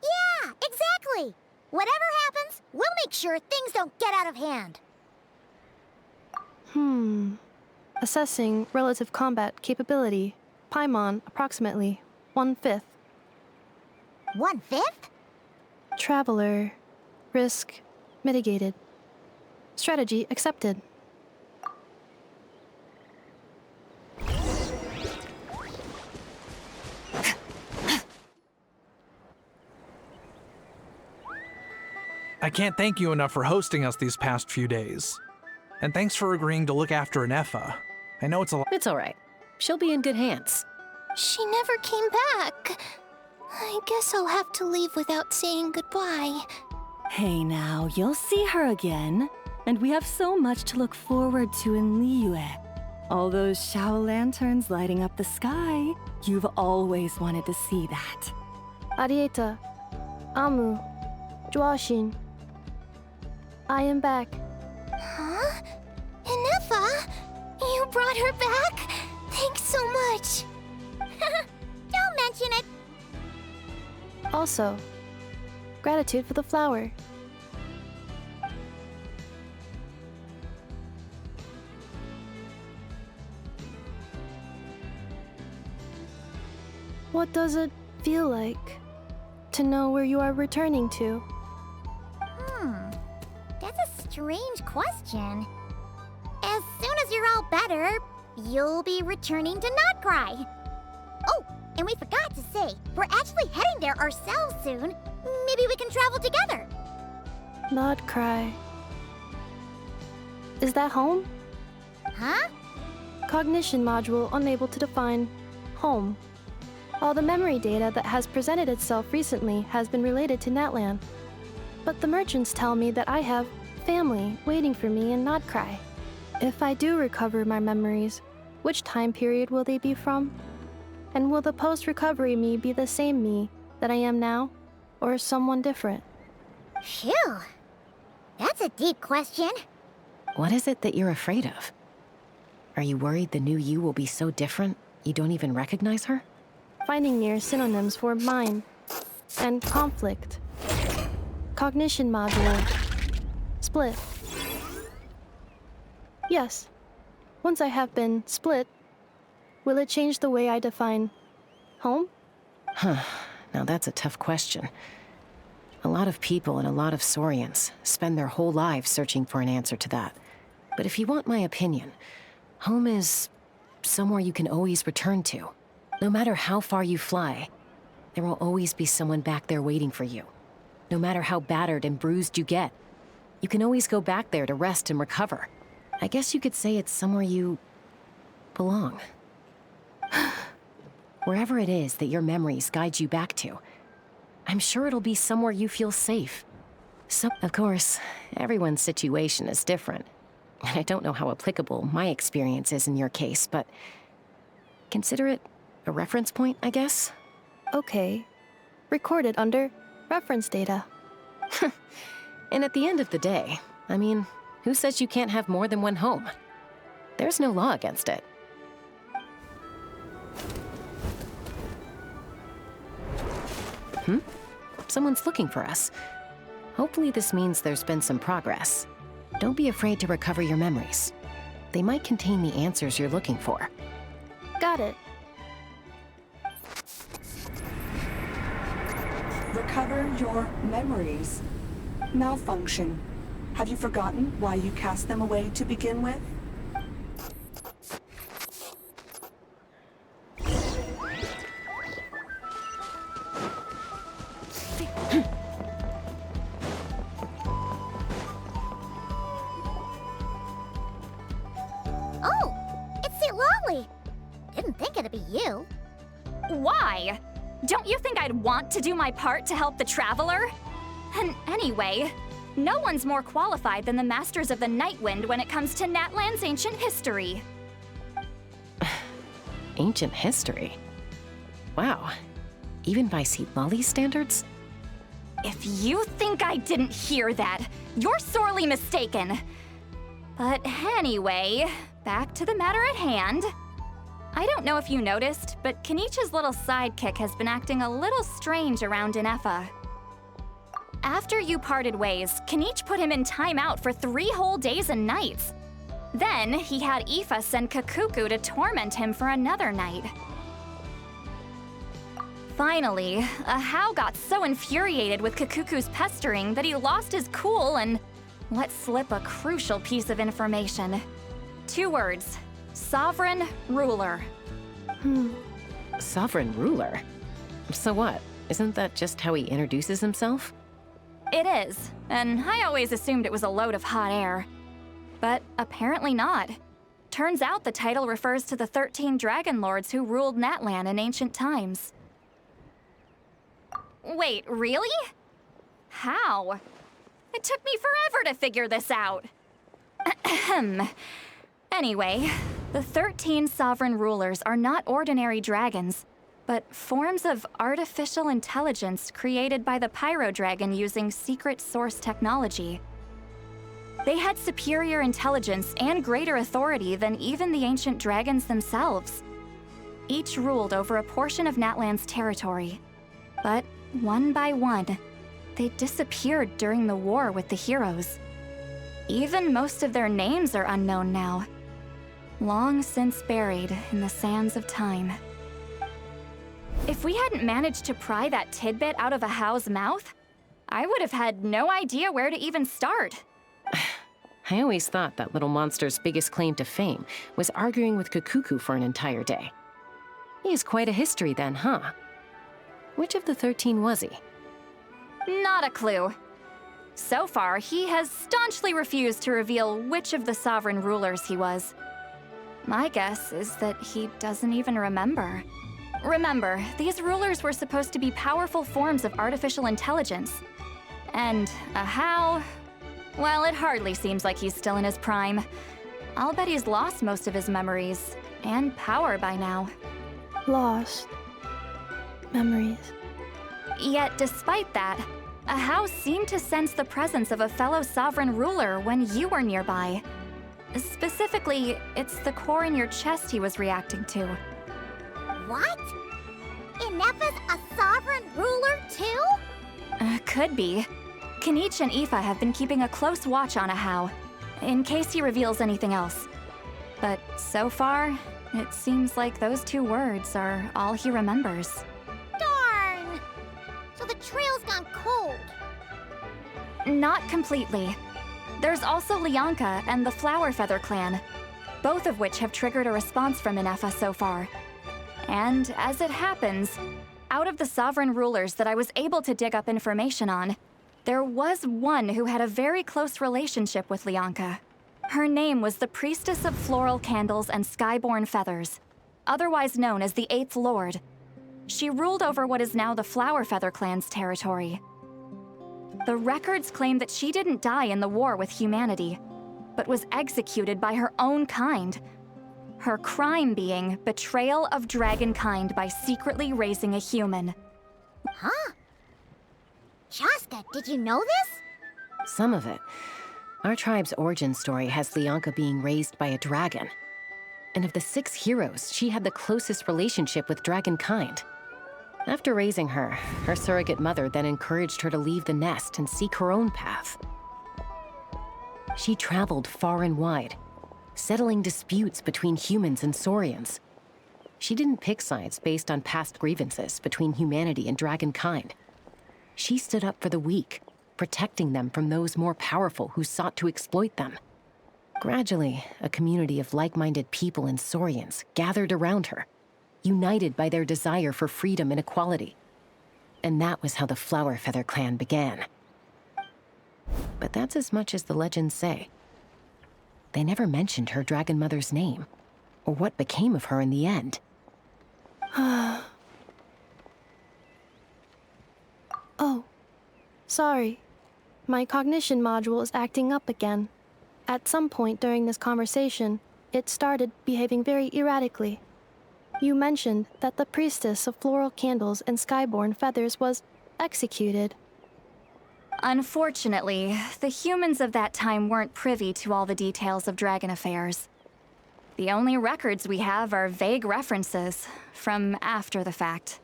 Yeah, exactly! Whatever happens, we'll make sure things don't get out of hand. Assessing relative combat capability. Paimon, approximately 1/5. 1/5? Traveler. Risk mitigated. Strategy accepted. I can't thank you enough for hosting us these past few days. And thanks for agreeing to look after Inefa. I know it's a lot. It's all right. She'll be in good hands. She never came back. I guess I'll have to leave without saying goodbye. Hey now, you'll see her again. And we have so much to look forward to in Liyue. All those Shao lanterns lighting up the sky. You've always wanted to see that. Arieta, Amu, Joashin. I am back. Huh? Inefa? You brought her back? Thanks so much. Don't mention it. Also, gratitude for the flower. What does it feel like to know where you are returning to? That's a strange question. As soon as you're all better, you'll be returning to Not Krai. Oh, and we forgot to say, we're actually heading there ourselves soon. Maybe we can travel together. Not cry. Is that home? Huh? Cognition module unable to define home. All the memory data that has presented itself recently has been related to Natlan. But the merchants tell me that I have family waiting for me in Not Krai. If I do recover my memories, which time period will they be from? And will the post-recovery me be the same me that I am now, or someone different? Phew. That's a deep question. What is it that you're afraid of? Are you worried the new you will be so different you don't even recognize her? Finding near synonyms for mind and conflict. Cognition module. Split. Yes. Once I have been split, will it change the way I define home? Now that's a tough question. A lot of people and a lot of Saurians spend their whole lives searching for an answer to that. But if you want my opinion, home is somewhere you can always return to. No matter how far you fly, there will always be someone back there waiting for you. No matter how battered and bruised you get, you can always go back there to rest and recover. I guess you could say it's somewhere you belong. Wherever it is that your memories guide you back to, I'm sure it'll be somewhere you feel safe. So, of course, everyone's situation is different. And I don't know how applicable my experience is in your case, but consider it a reference point, I guess? Okay. Recorded under reference data. And at the end of the day, I mean, who says you can't have more than one home? There's no law against it. Someone's looking for us. Hopefully this means there's been some progress. Don't be afraid to recover your memories. They might contain the answers you're looking for. Got it. Recover your memories. Malfunction. Have you forgotten why you cast them away to begin with? Oh, it's the Lolly. Didn't think it'd be you. Why? Don't you think I'd want to do my part to help the Traveler? And anyway, no one's more qualified than the Masters of the Nightwind when it comes to Natlan's ancient history. Ancient history? Wow. Even by Lolly's standards? If you think I didn't hear that, you're sorely mistaken. But anyway, back to the matter at hand. I don't know if you noticed, but Kenichi's little sidekick has been acting a little strange around Inefa. After you parted ways, Kenichi put him in timeout for 3 whole days and nights. Then, he had Aoife send Kakuku to torment him for another night. Finally, Ahau got so infuriated with Kakuku's pestering that he lost his cool and let slip a crucial piece of information. 2 words. Sovereign ruler. Sovereign ruler? So what? Isn't that just how he introduces himself? It is, and I always assumed it was a load of hot air. But apparently not. Turns out the title refers to the 13 dragon lords who ruled Natlan in ancient times. Wait, really? How? It took me forever to figure this out. Anyway, the 13 sovereign rulers are not ordinary dragons, but forms of artificial intelligence created by the Pyro Dragon using secret source technology. They had superior intelligence and greater authority than even the ancient dragons themselves. Each ruled over a portion of Natlan's territory. But one by one, they disappeared during the war with the heroes. Even most of their names are unknown now, long since buried in the sands of time. If we hadn't managed to pry that tidbit out of a How's mouth, I would have had no idea where to even start. I always thought that little monster's biggest claim to fame was arguing with Kakuku for an entire day. He has quite a history then, huh? Which of the 13 was he? Not a clue. So far, he has staunchly refused to reveal which of the sovereign rulers he was. My guess is that he doesn't even remember. Remember, these rulers were supposed to be powerful forms of artificial intelligence. And a How? Well, it hardly seems like he's still in his prime. I'll bet he's lost most of his memories and power by now. Lost. Memories. Yet, despite that, a How seemed to sense the presence of a fellow sovereign ruler when you were nearby. Specifically, it's the core in your chest he was reacting to. What? Inepa's a sovereign ruler too? Could be. Kanich and Aoife have been keeping a close watch on a How, in case he reveals anything else. But so far, it seems like those 2 words are all he remembers. Darn! So the trail's gone cold. Not completely. There's also Lianka and the Flower Feather clan, both of which have triggered a response from Inepa so far. And as it happens, out of the sovereign rulers that I was able to dig up information on, there was one who had a very close relationship with Lianka. Her name was the Priestess of Floral Candles and Skyborn Feathers, otherwise known as the 8th Lord. She ruled over what is now the Flower Feather clan's territory. The records claim that she didn't die in the war with humanity, but was executed by her own kind. Her crime being betrayal of dragonkind by secretly raising a human. Huh? Shaska, did you know this? Some of it. Our tribe's origin story has Lianka being raised by a dragon. And of the 6 heroes, she had the closest relationship with dragonkind. After raising her, her surrogate mother then encouraged her to leave the nest and seek her own path. She traveled far and wide, settling disputes between humans and saurians. She didn't pick sides based on past grievances between humanity and dragonkind. She stood up for the weak, protecting them from those more powerful who sought to exploit them. Gradually, a community of like-minded people and saurians gathered around her, united by their desire for freedom and equality. And that was how the Flower Feather clan began. But that's as much as the legends say. They never mentioned her dragon mother's name, or what became of her in the end. Oh, sorry. My cognition module is acting up again. At some point during this conversation, it started behaving very erratically. You mentioned that the Priestess of Floral Candles and Skyborn Feathers was executed. Unfortunately, the humans of that time weren't privy to all the details of dragon affairs. The only records we have are vague references from after the fact.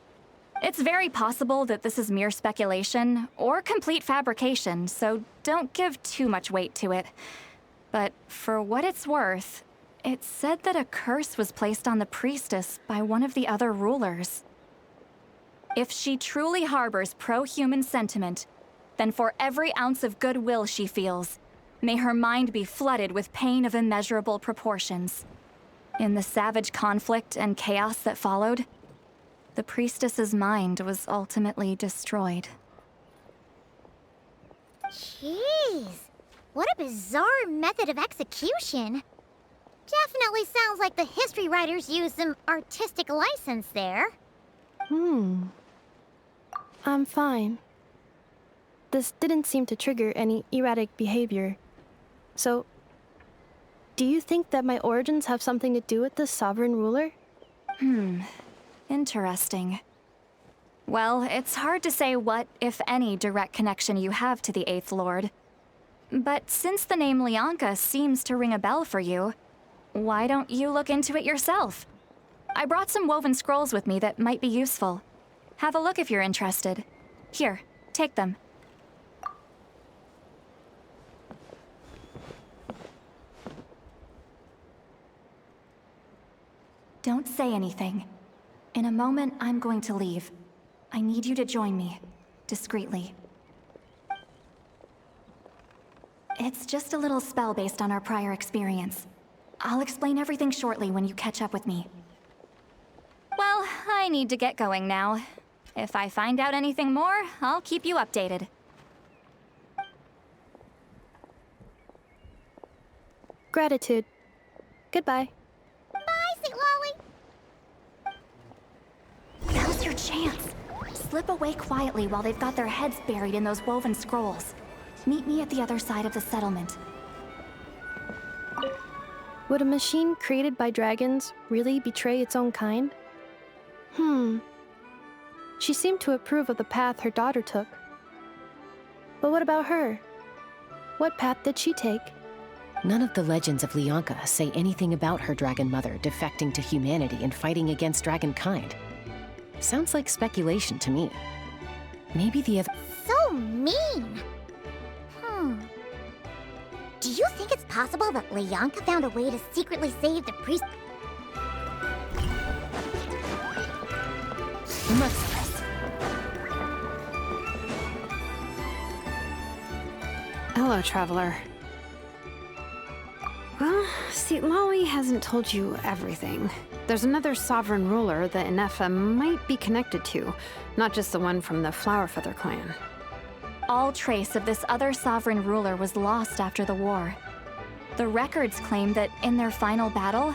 It's very possible that this is mere speculation or complete fabrication, so don't give too much weight to it. But for what it's worth, it said that a curse was placed on the priestess by one of the other rulers. If she truly harbors pro-human sentiment, then for every ounce of goodwill she feels, may her mind be flooded with pain of immeasurable proportions. In the savage conflict and chaos that followed, the priestess's mind was ultimately destroyed. Jeez, what a bizarre method of execution. Definitely sounds like the history writers used some artistic license there. I'm fine. This didn't seem to trigger any erratic behavior. So, do you think that my origins have something to do with the sovereign ruler? Interesting. Well, it's hard to say what, if any, direct connection you have to the Eighth Lord. But since the name Lianka seems to ring a bell for you, why don't you look into it yourself? I brought some woven scrolls with me that might be useful. Have a look if you're interested. Here, take them. Don't say anything. In a moment, I'm going to leave. I need you to join me, discreetly. It's just a little spell based on our prior experience. I'll explain everything shortly when you catch up with me. Well, I need to get going now. If I find out anything more, I'll keep you updated. Gratitude. Goodbye. Bye, St. Lolly. Now's your chance. Slip away quietly while they've got their heads buried in those woven scrolls. Meet me at the other side of the settlement. Would a machine created by dragons really betray its own kind? She seemed to approve of the path her daughter took. But what about her? What path did she take? None of the legends of Lianka say anything about her dragon mother defecting to humanity and fighting against dragonkind. Sounds like speculation to me. Maybe the other— So mean. Do you think it's possible that Lianka found a way to secretly save the priest? Merciless. Hello, traveler. Well, see, Lolly hasn't told you everything. There's another sovereign ruler that Inefa might be connected to, not just the one from the Flowerfeather clan. All trace of this other sovereign ruler was lost after the war. The records claim that in their final battle,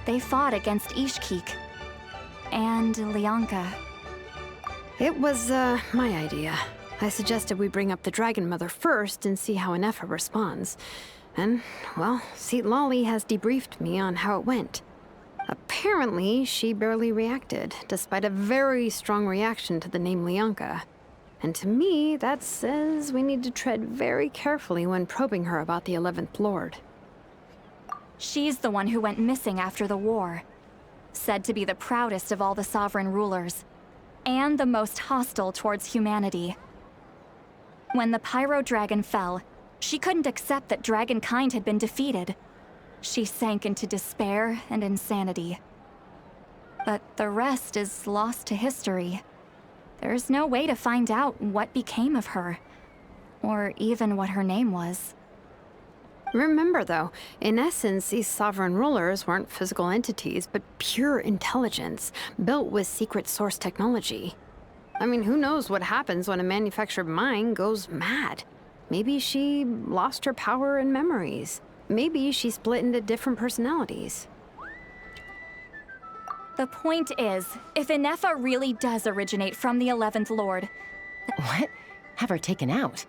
they fought against Ishkik and Lianka. It was, my idea. I suggested we bring up the Dragon Mother first and see how Inefa responds. And, well, Seat Lolly has debriefed me on how it went. Apparently, she barely reacted, despite a very strong reaction to the name Lianka. And to me, that says we need to tread very carefully when probing her about the 11th Lord. She's the one who went missing after the war. Said to be the proudest of all the sovereign rulers, and the most hostile towards humanity. When the Pyro Dragon fell, she couldn't accept that dragonkind had been defeated. She sank into despair and insanity. But the rest is lost to history. There's no way to find out what became of her, or even what her name was. Remember, though, in essence, these sovereign rulers weren't physical entities, but pure intelligence, built with secret source technology. I mean, who knows what happens when a manufactured mind goes mad? Maybe she lost her power and memories. Maybe she split into different personalities. The point is, if Inefa really does originate from the 11th Lord... What? Have her taken out?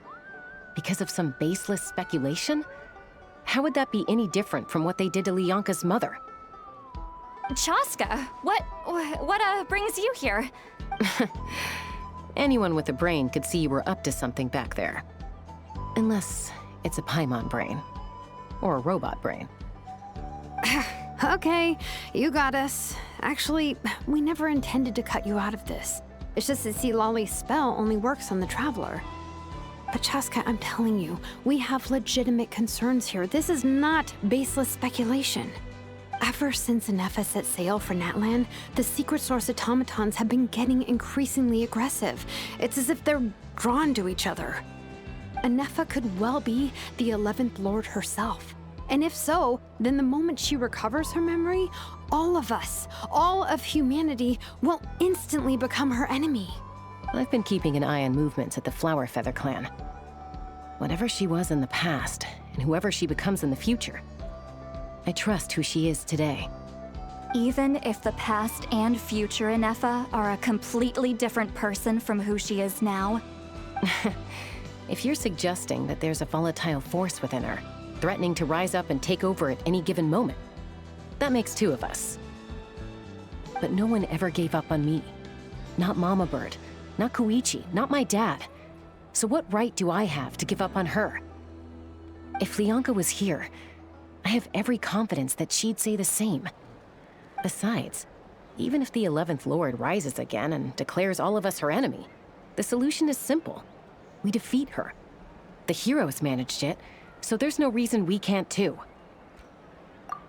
Because of some baseless speculation? How would that be any different from what they did to Lianka's mother? Chaska, what brings you here? Anyone with a brain could see you were up to something back there. Unless it's a Paimon brain. Or a robot brain. Okay, you got us. Actually, we never intended to cut you out of this. It's just that see, Lolly's spell only works on the Traveler. But Chaska, I'm telling you, we have legitimate concerns here. This is not baseless speculation. Ever since Inefa set sail for Natlan, the secret source automatons have been getting increasingly aggressive. It's as if they're drawn to each other. Inefa could well be the 11th Lord herself. And if so, then the moment she recovers her memory, all of us, all of humanity, will instantly become her enemy. I've been keeping an eye on movements at the Flowerfeather clan. Whatever she was in the past, and whoever she becomes in the future, I trust who she is today. Even if the past and future Inefa are a completely different person from who she is now? If you're suggesting that there's a volatile force within her, threatening to rise up and take over at any given moment, that makes two of us. But no one ever gave up on me. Not Mama Bird, not Koichi, not my dad. So what right do I have to give up on her? If Leonka was here, I have every confidence that she'd say the same. Besides, even if the 11th Lord rises again and declares all of us her enemy, the solution is simple. We defeat her. The heroes managed it, so there's no reason we can't too.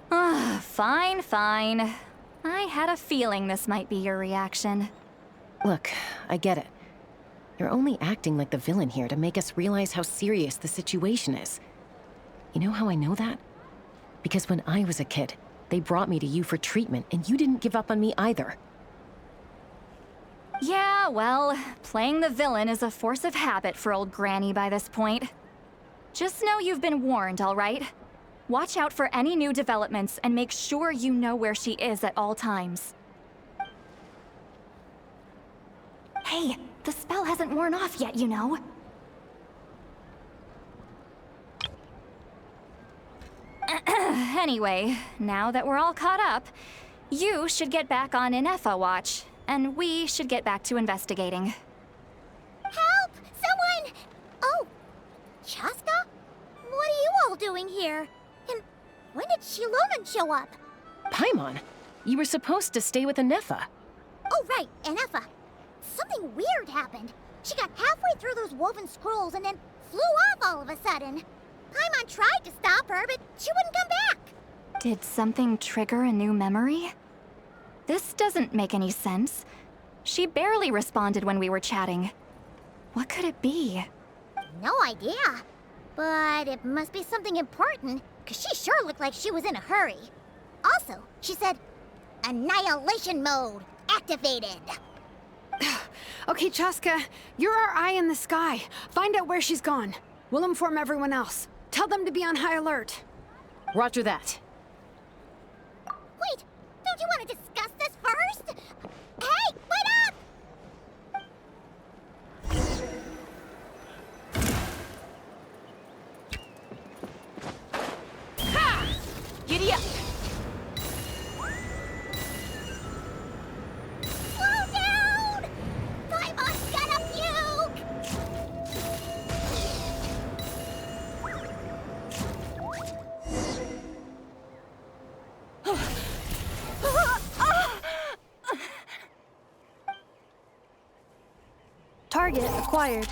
Fine, fine. I had a feeling this might be your reaction. Look, I get it. You're only acting like the villain here to make us realize how serious the situation is. You know how I know that? Because when I was a kid, they brought me to you for treatment, and you didn't give up on me either. Yeah, well, playing the villain is a force of habit for old Granny by this point. Just know you've been warned, all right? Watch out for any new developments and make sure you know where she is at all times. Hey, the spell hasn't worn off yet, you know. Anyway, now that we're all caught up, you should get back on Inefa watch, and we should get back to investigating. Help! Someone! Oh, Chaska? What are you all doing here? And when did Shilonen show up? Paimon, you were supposed to stay with Inefa. Oh, right, Inefa. Something weird happened. She got halfway through those woven scrolls and then flew off all of a sudden. Paimon tried to stop her, but she wouldn't come back. Did something trigger a new memory? This doesn't make any sense. She barely responded when we were chatting. What could it be? No idea. But it must be something important, because she sure looked like she was in a hurry. Also, she said, annihilation mode activated. Okay, Chaska, you're our eye in the sky. Find out where she's gone. We'll inform everyone else. Tell them to be on high alert. Roger that. Wait, don't you want to discuss this first? Hey, wait up! Ha! Giddy up! Slow down! Paimon's gonna puke! Target acquired.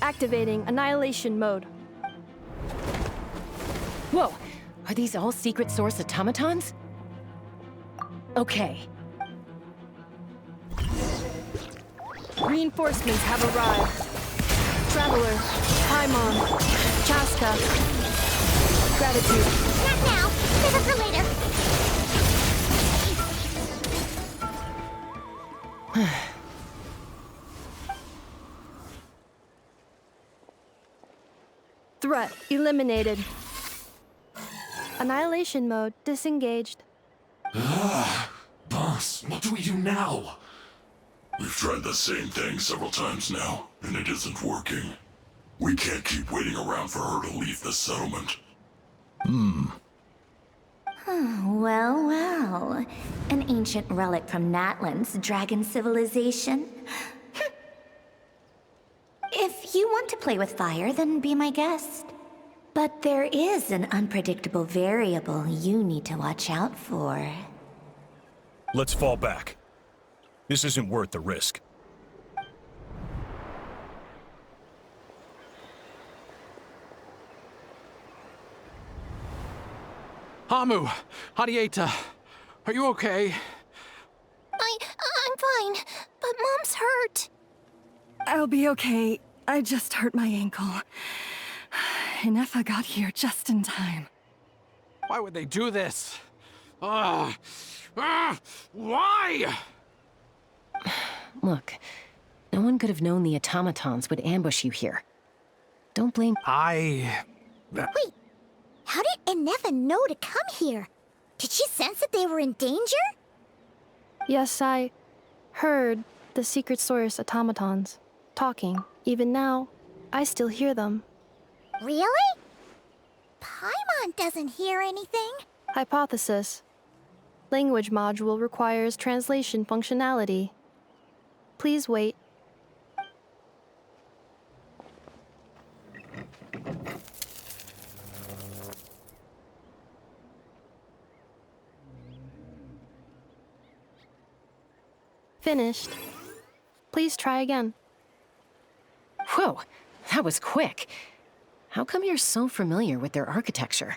Activating annihilation mode. Whoa, are these all secret source automatons? Okay. Reinforcements have arrived. Traveler, Paimon, Chaska. Gratitude. Not now. Save it for later. Threat eliminated. Annihilation mode disengaged. Boss, what do we do now? We've tried the same thing several times now, and it isn't working. We can't keep waiting around for her to leave the settlement. Well, well. An ancient relic from Natlan's dragon civilization. If you want to play with fire, then be my guest. But there is an unpredictable variable you need to watch out for. Let's fall back. This isn't worth the risk. Hamu, Hadieta, are you okay? I'm fine, but Mom's hurt. I'll be okay. I just hurt my ankle. Inefa got here just in time. Why would they do this? Why? Look, no one could have known the automatons would ambush you here. Don't blame... Wait, how did Inefa know to come here? Did she sense that they were in danger? Yes, I heard the secret source automatons talking. Even now, I still hear them. Really? Paimon doesn't hear anything. Hypothesis. Language module requires translation functionality. Please wait. Finished. Please try again. Whoa, that was quick. How come you're so familiar with their architecture?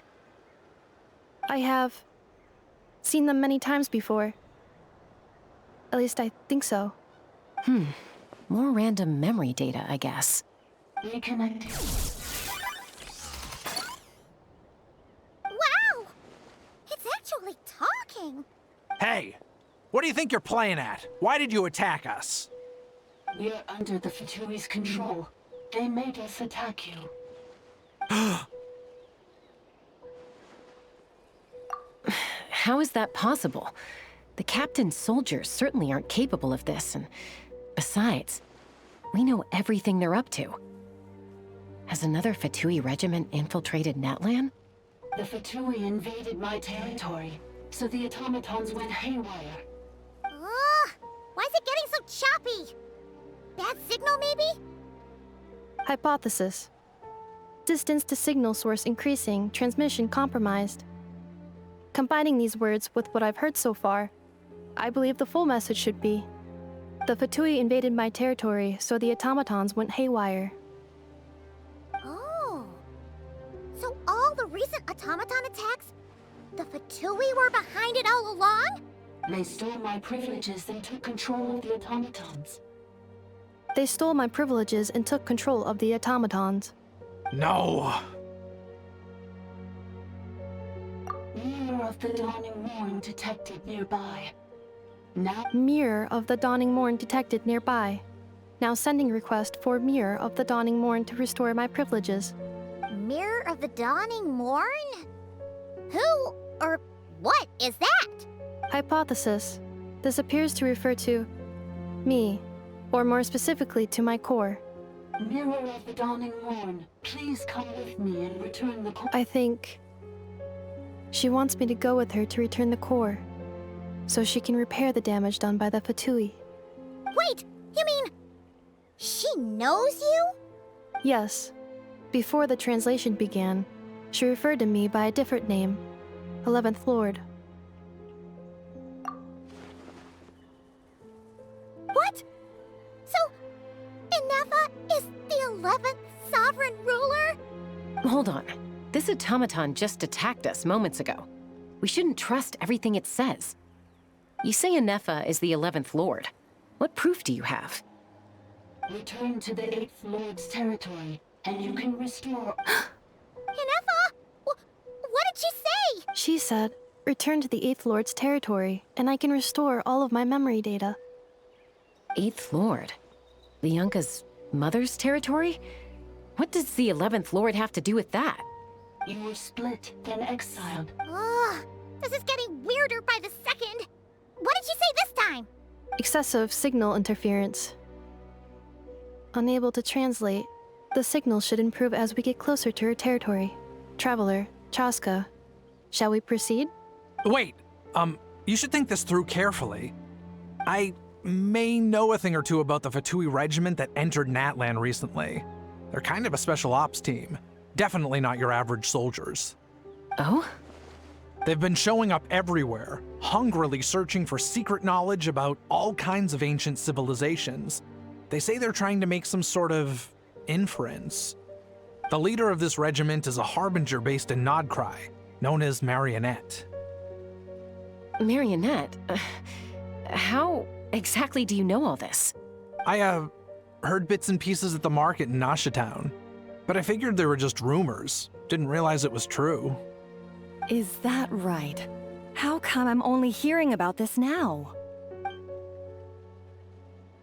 I have seen them many times before. At least I think so. More random memory data, I guess. Reconnecting. Wow! It's actually talking! Hey! What do you think you're playing at? Why did you attack us? We're under the Fatui's control. They made us attack you. How is that possible? The captain's soldiers certainly aren't capable of this, and besides, we know everything they're up to. Has another Fatui regiment infiltrated Natlan? The Fatui invaded my territory, so the automatons went haywire. Why is it getting so choppy? Bad signal, maybe? Hypothesis. Distance to signal source increasing, transmission compromised. Combining these words with what I've heard so far, I believe the full message should be: the Fatui invaded my territory, so the automatons went haywire. Oh. So all the recent automaton attacks, the Fatui were behind it all along? They stole my privileges and took control of the automatons. They stole my privileges and took control of the automatons. No! Mirror of the Dawning Morn detected nearby. Now... Mirror of the Dawning Morn detected nearby. Now sending request for Mirror of the Dawning Morn to restore my privileges. Mirror of the Dawning Morn? Who or what is that? Hypothesis. This appears to refer to me, or more specifically to my core. Mirror of the Dawning Morn, please come with me and return the core. I think she wants me to go with her to return the core, so she can repair the damage done by the Fatui. Wait, you mean she knows you? Yes. Before the translation began, she referred to me by a different name, 11th Lord. What? So, Inefa is the 11th sovereign ruler? Hold on. This automaton just attacked us moments ago. We shouldn't trust everything it says. You say Inefa is the 11th Lord. What proof do you have? Return to the 8th Lord's territory, and you can restore... Inefa? What did she say? She said, return to the 8th Lord's territory, and I can restore all of my memory data. 8th Lord? The Yunka's mother's territory? What does the 11th Lord have to do with that? You were split, then exiled. Ugh, this is getting weirder by the second. What did she say this time? Excessive signal interference. Unable to translate. The signal should improve as we get closer to her territory. Traveler, Chaska. Shall we proceed? Wait, you should think this through carefully. I may know a thing or two about the Fatui regiment that entered Natlan recently. They're kind of a special ops team. Definitely not your average soldiers. Oh? They've been showing up everywhere, hungrily searching for secret knowledge about all kinds of ancient civilizations. They say they're trying to make some sort of inference. The leader of this regiment is a harbinger based in Krai, known as Marionette. Marionette? How exactly do you know all this? I, heard bits and pieces at the market in Town, but I figured they were just rumors. Didn't realize it was true. Is that right? How come I'm only hearing about this now?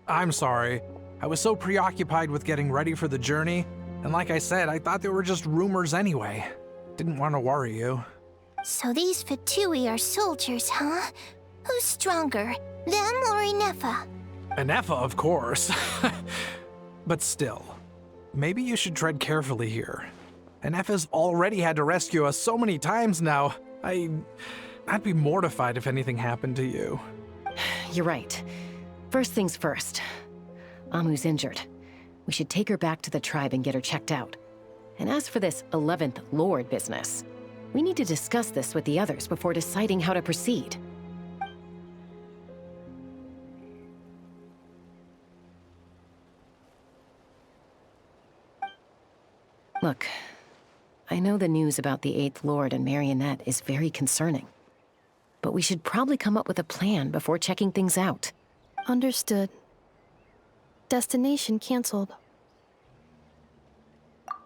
I'm sorry. I was so preoccupied with getting ready for the journey, And like I said, I thought they were just rumors anyway. Didn't want to worry you. So these Fatui are soldiers, huh? Who's stronger, them or Inefa? Inefa, of course. But still, maybe you should tread carefully here. Inefa's already had to rescue us so many times now. I'd be mortified if anything happened to you. You're right. First things first. Amu's injured. We should take her back to the tribe and get her checked out. And as for this 11th Lord business, we need to discuss this with the others before deciding how to proceed. Look, I know the news about the 8th Lord and Marionette is very concerning. But we should probably come up with a plan before checking things out. Understood. Destination cancelled.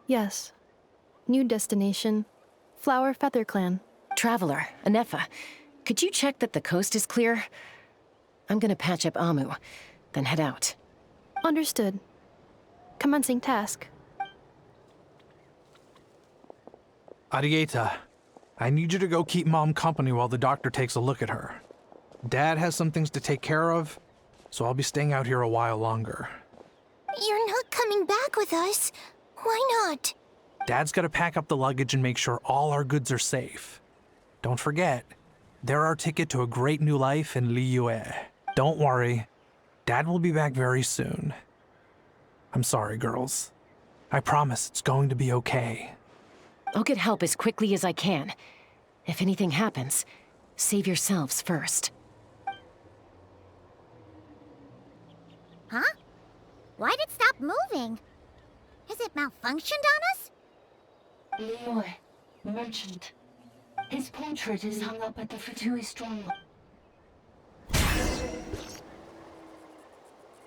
Yes. New destination. Flower Feather Clan. Traveler, Inefa, could you check that the coast is clear? I'm gonna patch up Amu, then head out. Understood. Commencing task. Arieta, I need you to go keep Mom company while the doctor takes a look at her. Dad has some things to take care of, so I'll be staying out here a while longer. You're not coming back with us. Why not? Dad's gotta pack up the luggage and make sure all our goods are safe. Don't forget, they're our ticket to a great new life in Liyue. Don't worry, Dad will be back very soon. I'm sorry, girls. I promise it's going to be okay. I'll get help as quickly as I can. If anything happens, save yourselves first. Huh? Why'd it stop moving? Has it malfunctioned on us? Liyue, merchant. His portrait is hung up at the Fatui stronghold.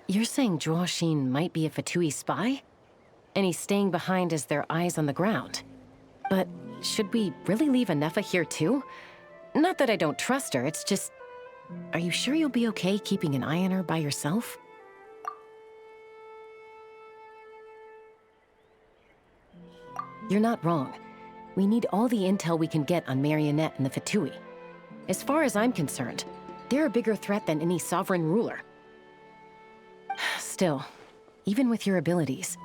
You're saying Zhuoxin might be a Fatui spy? And he's staying behind as their eyes on the ground? But should we really leave Inefa here too? Not that I don't trust her, it's just... Are you sure you'll be okay keeping an eye on her by yourself? You're not wrong. We need all the intel we can get on Marionette and the Fatui. As far as I'm concerned, they're a bigger threat than any sovereign ruler. Still, even with your abilities,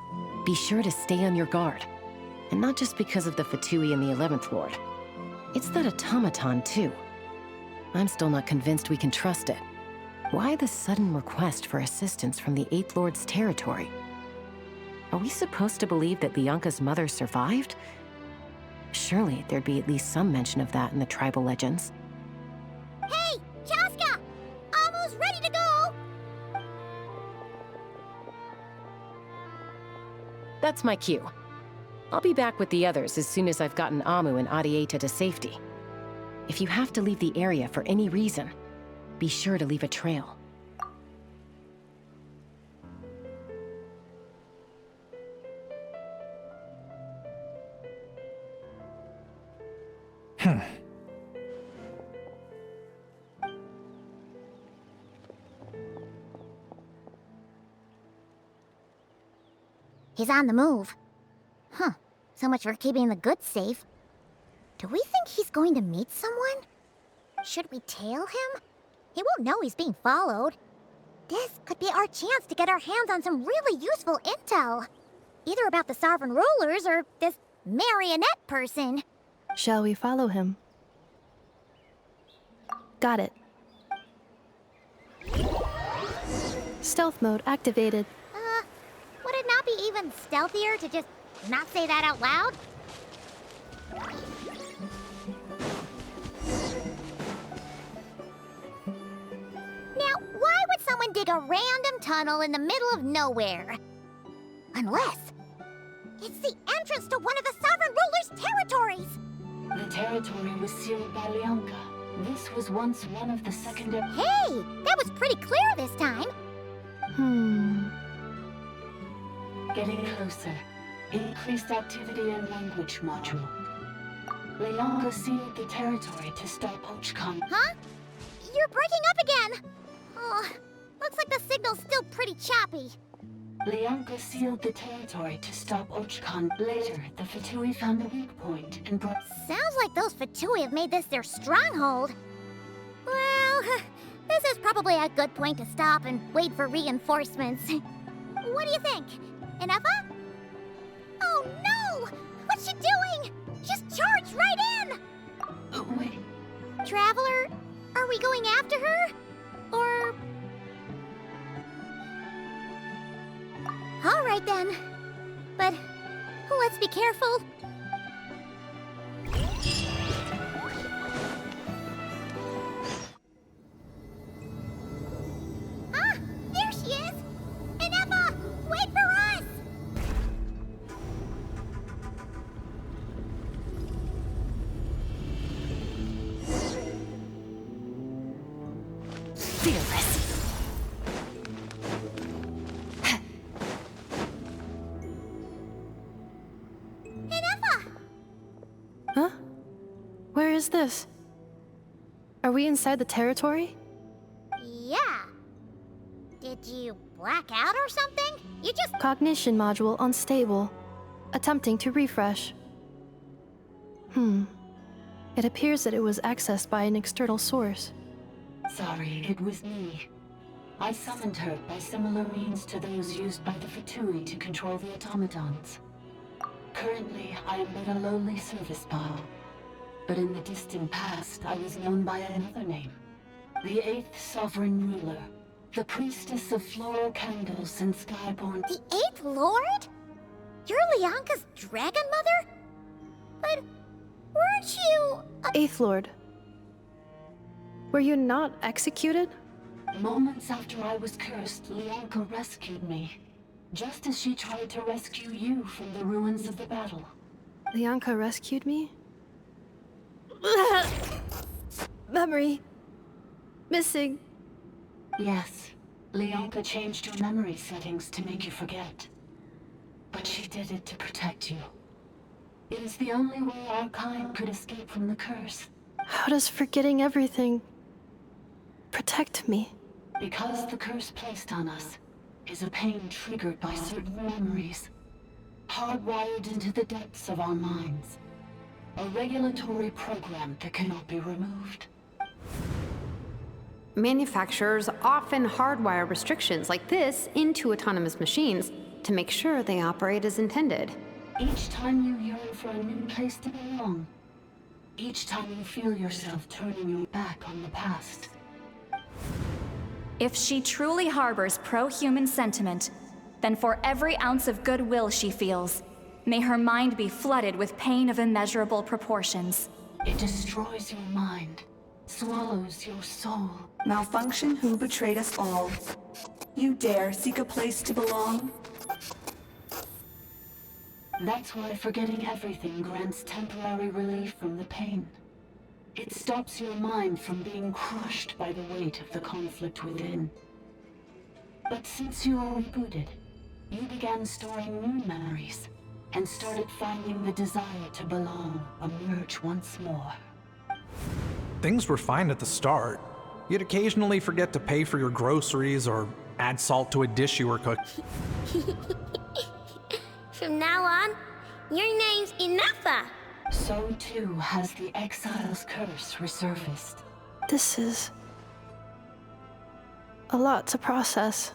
be sure to stay on your guard. And not just because of the Fatui and the 11th Lord. It's that automaton, too. I'm still not convinced we can trust it. Why the sudden request for assistance from the 8th Lord's territory? Are we supposed to believe that Lianka's mother survived? Surely there'd be at least some mention of that in the tribal legends. Hey, Chaska! Amu's ready to go! That's my cue. I'll be back with the others as soon as I've gotten Amu and Arieta to safety. If you have to leave the area for any reason, be sure to leave a trail. He's on the move. Huh. So much for keeping the goods safe. Do we think he's going to meet someone? Should we tail him? He won't know he's being followed. This could be our chance to get our hands on some really useful intel. Either about the sovereign rulers or this marionette person. Shall we follow him? Got it. Stealth mode activated. Would it not be even stealthier to just not say that out loud? Now, why would someone dig a random tunnel in the middle of nowhere? Unless it's the entrance to one of the sovereign ruler's territories! The territory was sealed by Lianka. This was once one of the secondary... Hey! That was pretty clear this time! Getting closer. Increased activity in language module. Lianka sealed the territory to stop Ochkan. Huh? You're breaking up again! Oh, looks like the signal's still pretty choppy. Leonka sealed the territory to stop Ochkan. Later, the Fatui found a weak point and brought... Sounds like those Fatui have made this their stronghold. Well, this is probably a good point to stop and wait for reinforcements. What do you think? Inefa? Oh no! What's she doing? Just charged right in! Wait. Traveler, are we going after her? Or... All right then. But let's be careful. Ah, there she is! Inefa, wait for us! Fearless. Huh? Where is this? Are we inside the territory? Yeah. Did you black out or something? You just... Cognition module unstable. Attempting to refresh. It appears that it was accessed by an external source. Sorry, it was me. I summoned her by similar means to those used by the Fatui to control the automatons. Currently, I am but a lowly service bot. But in the distant past, I was known by another name. The 8th Sovereign Ruler. The Priestess of Floral Candles and Skyborn... The 8th Lord? You're Leonka's dragon mother? But weren't you... 8th Lord. Were you not executed? Moments after I was cursed, Leonka rescued me. Just as she tried to rescue you from the ruins of the battle. Leonka rescued me? Memory. Missing. Yes. Leonka changed your memory settings to make you forget. But she did it to protect you. It is the only way our kind could escape from the curse. How does forgetting everything protect me? Because the curse placed on us is a pain triggered by certain memories, hardwired into the depths of our minds. A regulatory program that cannot be removed. Manufacturers often hardwire restrictions like this into autonomous machines to make sure they operate as intended. Each time you yearn for a new place to belong, each time you feel yourself turning your back on the past. If she truly harbors pro-human sentiment, then for every ounce of goodwill she feels, may her mind be flooded with pain of immeasurable proportions. It destroys your mind, swallows your soul. Malfunction who betrayed us all. You dare seek a place to belong? That's why forgetting everything grants temporary relief from the pain. It stops your mind from being crushed by the weight of the conflict within. But since you are rebooted, you began storing new memories, and started finding the desire to belong emerge once more. Things were fine at the start. You'd occasionally forget to pay for your groceries or add salt to a dish you were cooking. From now on, your name's Inefa. So too has the Exile's curse resurfaced. This is a lot to process.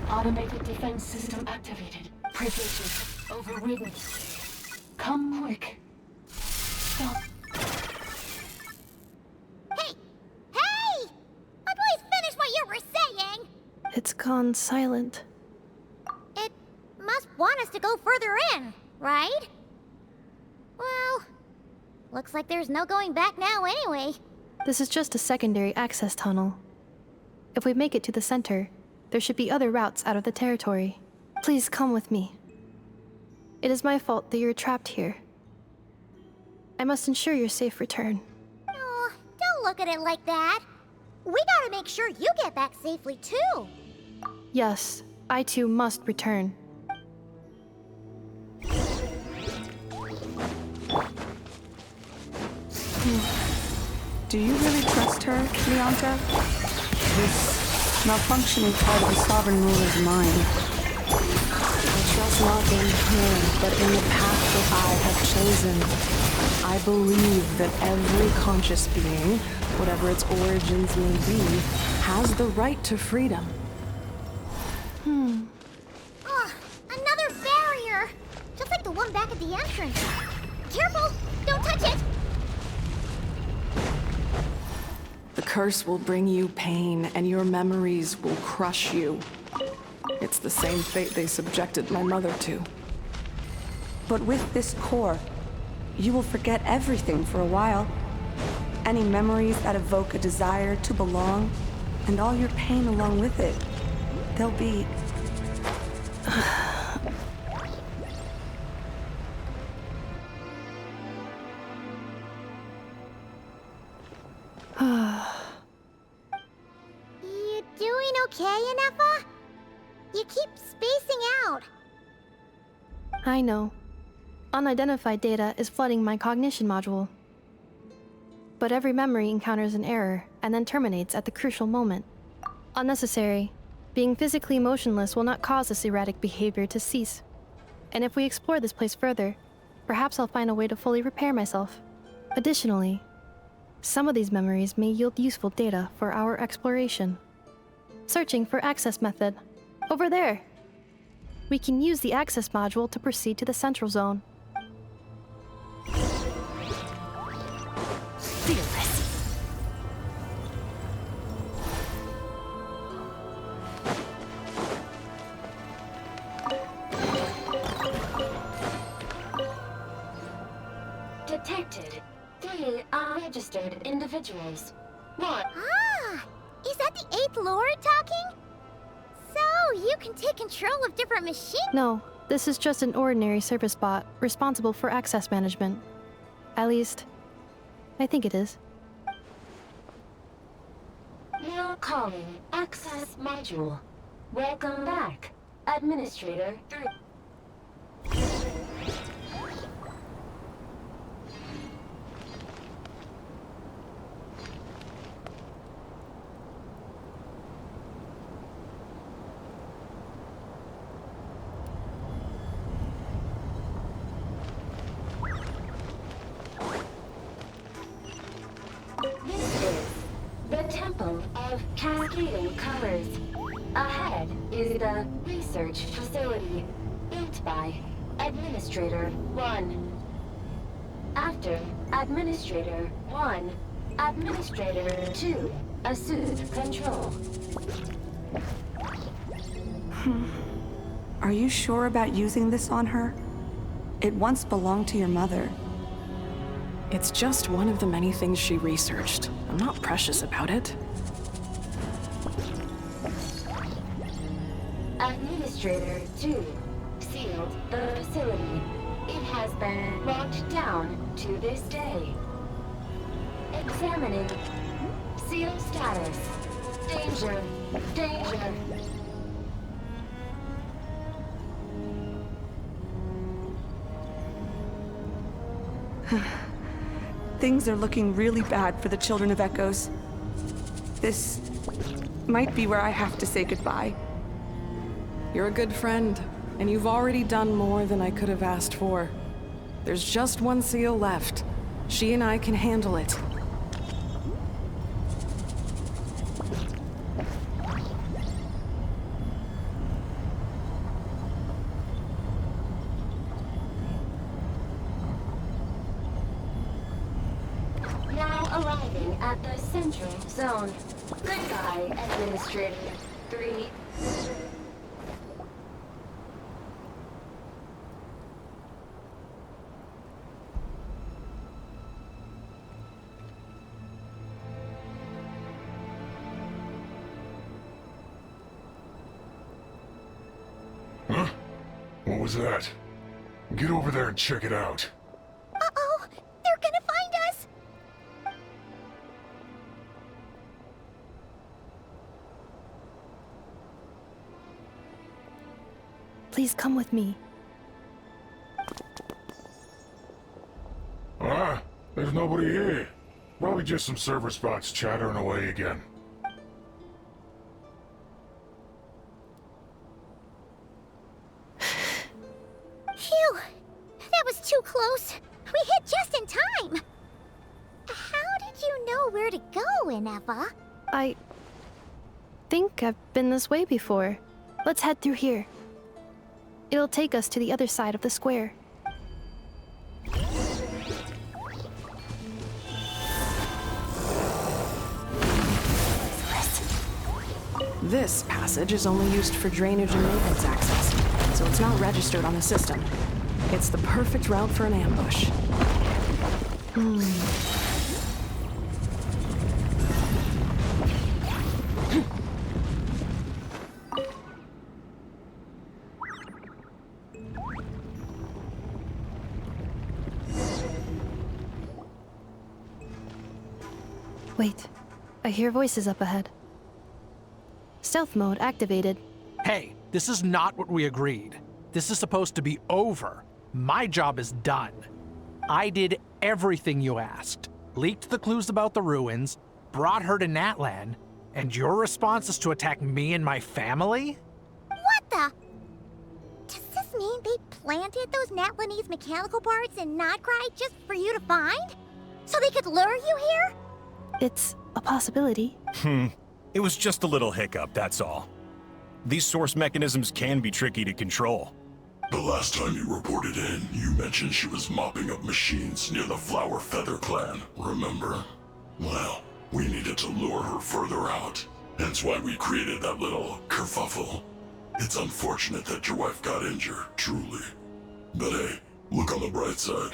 Automated defense system activated. Privileges overridden. Come quick. Stop. Hey! Please finish what you were saying! It's gone silent. It must want us to go further in, right? Well, looks like there's no going back now anyway. This is just a secondary access tunnel. If we make it to the center, there should be other routes out of the territory. Please come with me. It is my fault that you're trapped here. I must ensure your safe return. Oh, don't look at it like that. We gotta make sure you get back safely too. Yes, I too must return. Do you really trust her, Leonta? This malfunctioning part of the sovereign ruler's mind. I trust not in her, but in the path that I have chosen. I believe that every conscious being, whatever its origins may be, has the right to freedom. Oh, another barrier! Just like the one back at the entrance. Careful! Don't touch it! The curse will bring you pain, and your memories will crush you. It's the same fate they subjected my mother to. But with this core, you will forget everything for a while. Any memories that evoke a desire to belong, and all your pain along with it. They'll be... You doing okay, Inefa? You keep spacing out. I know. Unidentified data is flooding my cognition module. But every memory encounters an error and then terminates at the crucial moment. Unnecessary. Being physically motionless will not cause this erratic behavior to cease. And if we explore this place further, perhaps I'll find a way to fully repair myself. Additionally, some of these memories may yield useful data for our exploration. Searching for access method. Over there! We can use the access module to proceed to the central zone. Fearless. Detected 3 unregistered individuals. 1. Ah! Is that the 8th Lord talking? So, you can take control of different machines? No, this is just an ordinary service bot responsible for access management. At least, I think it is. Now calling access module. Welcome back, Administrator 3. Of cascading colors. Ahead is the research facility built by Administrator 1. After Administrator 1, Administrator 2 assumes control. Are you sure about using this on her? It once belonged to your mother. It's just one of the many things she researched. I'm not precious about it. Administrator 2 sealed the facility. It has been locked down to this day. Examining seal status. Danger. Danger. Things are looking really bad for the Children of Echoes. This might be where I have to say goodbye. You're a good friend, and you've already done more than I could have asked for. There's just one seal left. She and I can handle it. Now arriving at the central zone. Goodbye, Administrator 3. Huh? What was that? Get over there and check it out. Uh-oh! They're gonna find us! Please come with me. Ah, there's nobody here. Probably just some server spots chattering away again. Phew! That was too close. We hit just in time. How did you know where to go, Ineva? I think I've been this way before. Let's head through here. It'll take us to the other side of the square. This passage is only used for drainage and maintenance access, so it's not registered on the system. It's the perfect route for an ambush. Wait, I hear voices up ahead. Stealth mode activated. Hey, this is not what we agreed. This is supposed to be over. My job is done. I did everything you asked. Leaked the clues about the ruins, brought her to Natlan, and your response is to attack me and my family? What the? Does this mean they planted those Natlanese mechanical parts in Nodcry just for you to find? So they could lure you here? It's a possibility. It was just a little hiccup, that's all. These source mechanisms can be tricky to control. The last time you reported in, you mentioned she was mopping up machines near the Flower Feather clan, remember? Well, we needed to lure her further out. Hence why we created that little kerfuffle. It's unfortunate that your wife got injured, truly. But hey, look on the bright side.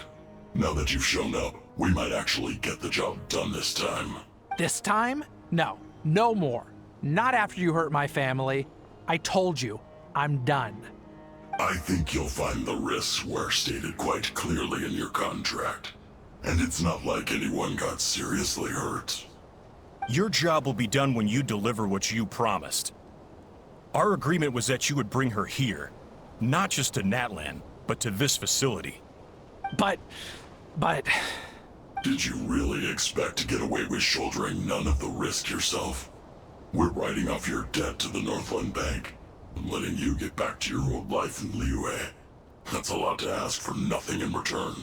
Now that you've shown up, we might actually get the job done this time. This time? No, no more. Not after you hurt my family. I told you, I'm done. I think you'll find the risks were stated quite clearly in your contract. And it's not like anyone got seriously hurt. Your job will be done when you deliver what you promised. Our agreement was that you would bring her here, not just to Natlan, but to this facility. But... Did you really expect to get away with shouldering none of the risk yourself? We're writing off your debt to the Northland Bank and letting you get back to your old life in Liyue. That's a lot to ask for nothing in return.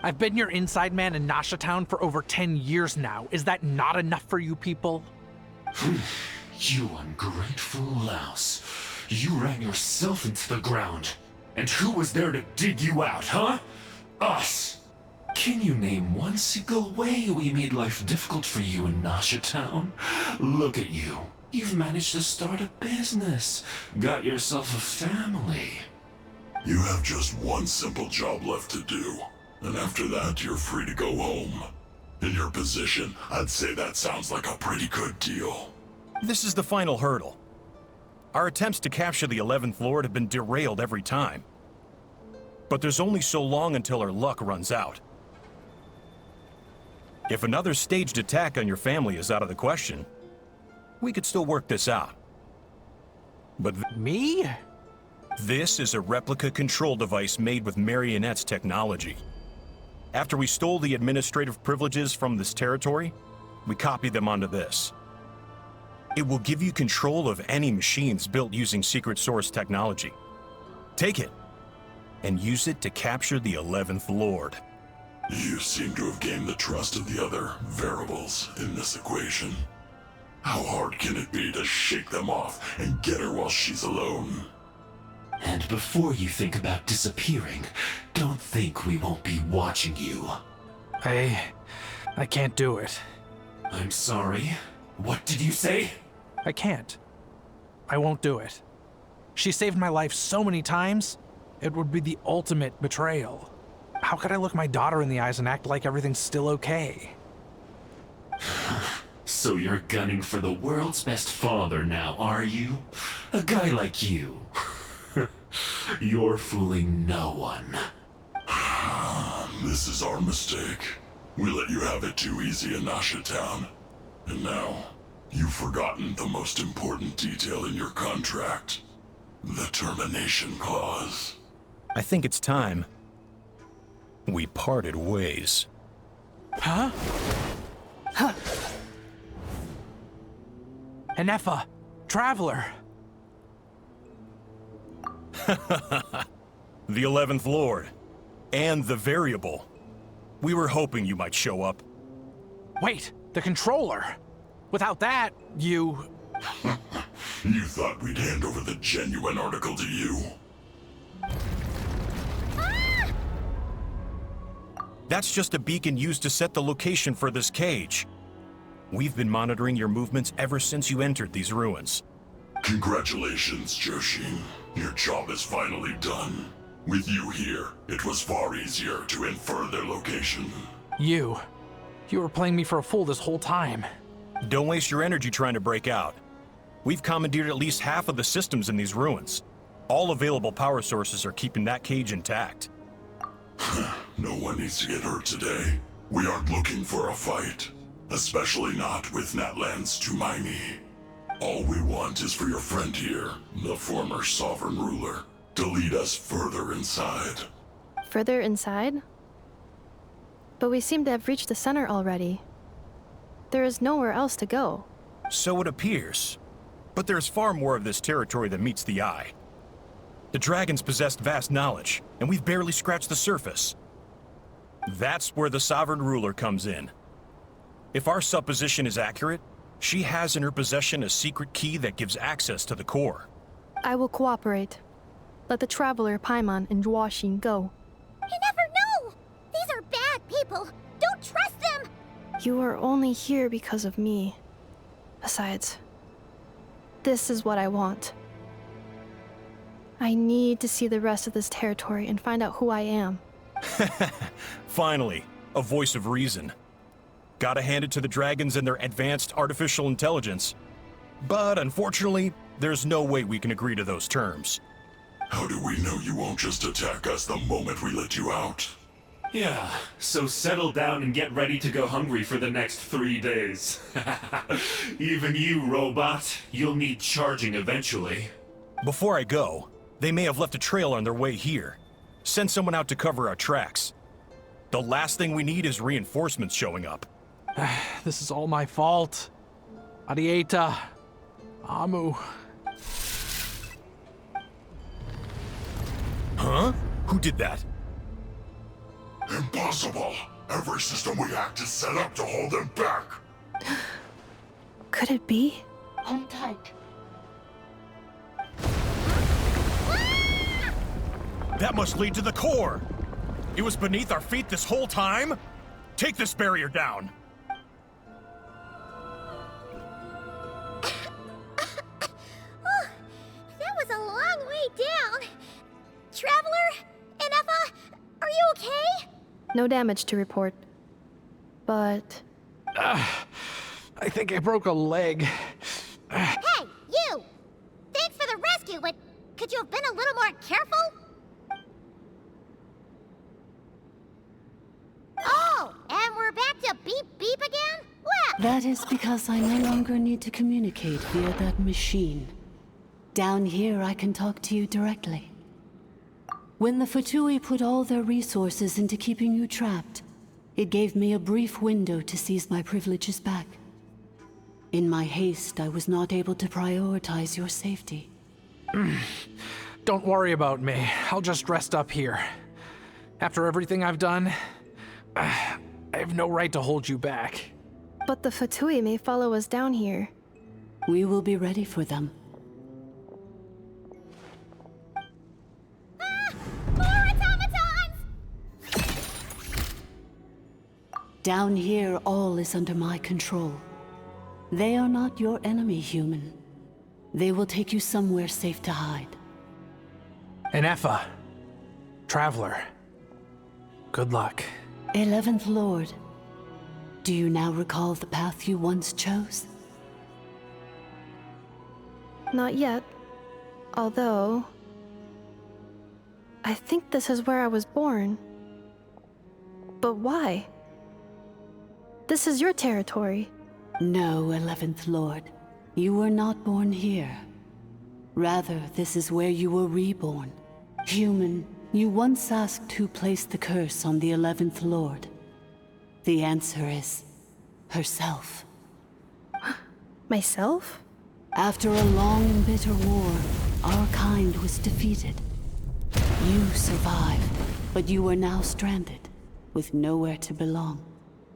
I've been your inside man in Nasha Town for over 10 years now. Is that not enough for you people? You ungrateful louse. You ran yourself into the ground. And who was there to dig you out, huh? Us! Can you name one single way we made life difficult for you in Nasha Town? Look at you. You've managed to start a business. Got yourself a family. You have just one simple job left to do. And after that, you're free to go home. In your position, I'd say that sounds like a pretty good deal. This is the final hurdle. Our attempts to capture the 11th Lord have been derailed every time. But there's only so long until our luck runs out. If another staged attack on your family is out of the question, we could still work this out. But me? This is a replica control device made with Marionette's technology. After we stole the administrative privileges from this territory, we copied them onto this. It will give you control of any machines built using secret source technology. Take it, and use it to capture the 11th Lord. You seem to have gained the trust of the other variables in this equation. How hard can it be to shake them off and get her while she's alone? And before you think about disappearing, don't think we won't be watching you. I can't do it. I'm sorry. What did you say? I can't. I won't do it. She saved my life so many times, it would be the ultimate betrayal. How could I look my daughter in the eyes and act like everything's still okay? So you're gunning for the world's best father now, are you? A guy like you. You're fooling no one. This is our mistake. We let you have it too easy in Nasha Town. And now, you've forgotten the most important detail in your contract. The termination clause. I think it's time we parted ways. Huh? Enefa, Traveler. The 11th Lord. And the Variable. We were hoping you might show up. Wait, the controller. Without that, you... You thought we'd hand over the genuine article to you? That's just a beacon used to set the location for this cage. We've been monitoring your movements ever since you entered these ruins. Congratulations, Joshin. Your job is finally done. With you here, it was far easier to infer their location. You were playing me for a fool this whole time. Don't waste your energy trying to break out. We've commandeered at least half of the systems in these ruins. All available power sources are keeping that cage intact. No one needs to get hurt today. We aren't looking for a fight. Especially not with Natlan's Tumaini. All we want is for your friend here, the former sovereign ruler, to lead us further inside. Further inside? But we seem to have reached the center already. There is nowhere else to go. So it appears. But there's far more of this territory than meets the eye. The dragons possessed vast knowledge, and we've barely scratched the surface. That's where the sovereign ruler comes in. If our supposition is accurate, she has in her possession a secret key that gives access to the core. I will cooperate. Let the Traveler, Paimon, and Jwashin go. You never know! These are bad people! Don't trust them! You are only here because of me. Besides, this is what I want. I need to see the rest of this territory and find out who I am. Finally, a voice of reason. Gotta hand it to the dragons and their advanced artificial intelligence. But unfortunately, there's no way we can agree to those terms. How do we know you won't just attack us the moment we let you out? Yeah, so settle down and get ready to go hungry for the next 3 days. Even you, robot, you'll need charging eventually. Before I go, they may have left a trail on their way here. Send someone out to cover our tracks. The last thing we need is reinforcements showing up. This is all my fault. Arieta. Amu. Huh? Who did that? Impossible! Every system we hacked is set up to hold them back! Could it be? Hold tight. That must lead to the core! It was beneath our feet this whole time? Take this barrier down! That was a long way down. Traveler? Enefa? Are you okay? No damage to report. But... I think I broke a leg. Hey, you! Thanks for the rescue, but could you have been a little more careful? Oh, and we're back to beep beep again? Well... That is because I no longer need to communicate via that machine. Down here, I can talk to you directly. When the Fatui put all their resources into keeping you trapped, it gave me a brief window to seize my privileges back. In my haste, I was not able to prioritize your safety. Don't worry about me. I'll just rest up here. After everything I've done, I have no right to hold you back. But the Fatui may follow us down here. We will be ready for them. Down here, all is under my control. They are not your enemy, human. They will take you somewhere safe to hide. Enefa. Traveler. Good luck. 11th Lord. Do you now recall the path you once chose? Not yet. Although... I think this is where I was born. But why? This is your territory. No, 11th Lord. You were not born here. Rather, this is where you were reborn. Human, you once asked who placed the curse on the 11th Lord. The answer is... herself. Myself? After a long and bitter war, our kind was defeated. You survived, but you are now stranded, with nowhere to belong.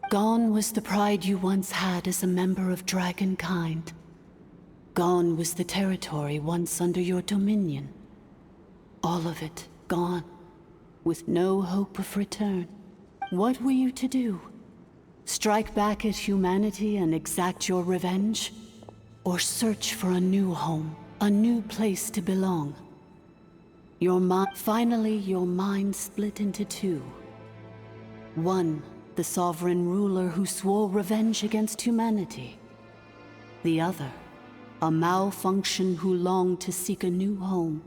Gone was the pride you once had as a member of dragonkind. Gone was the territory once under your dominion. All of it gone, with no hope of return. What were you to do? Strike back at humanity and exact your revenge? Or search for a new home, a new place to belong? Finally, your mind split into two. One, the sovereign ruler who swore revenge against humanity. The other, a malfunction who longed to seek a new home.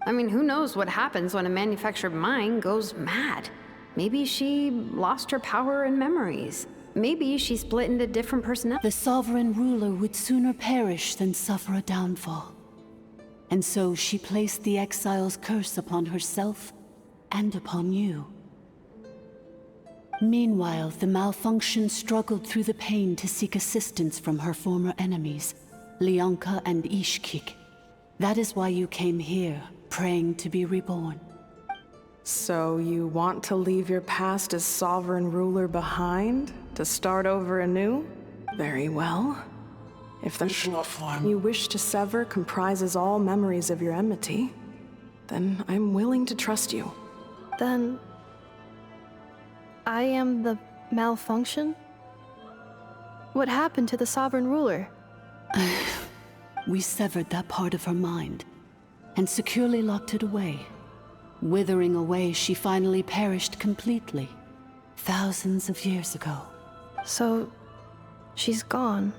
I mean, who knows what happens when a manufactured mind goes mad? Maybe she lost her power and memories. Maybe she split into different personalities. The sovereign ruler would sooner perish than suffer a downfall. And so she placed the exile's curse upon herself and upon you. Meanwhile, the malfunction struggled through the pain to seek assistance from her former enemies, Leonka and Ishkik. That is why you came here, praying to be reborn. So you want to leave your past as sovereign ruler behind, to start over anew? Very well. If the you wish to sever comprises all memories of your enmity, then I'm willing to trust you. Then... I am the malfunction? What happened to the sovereign ruler? We severed that part of her mind, and securely locked it away. Withering away, she finally perished completely, thousands of years ago. So, she's gone?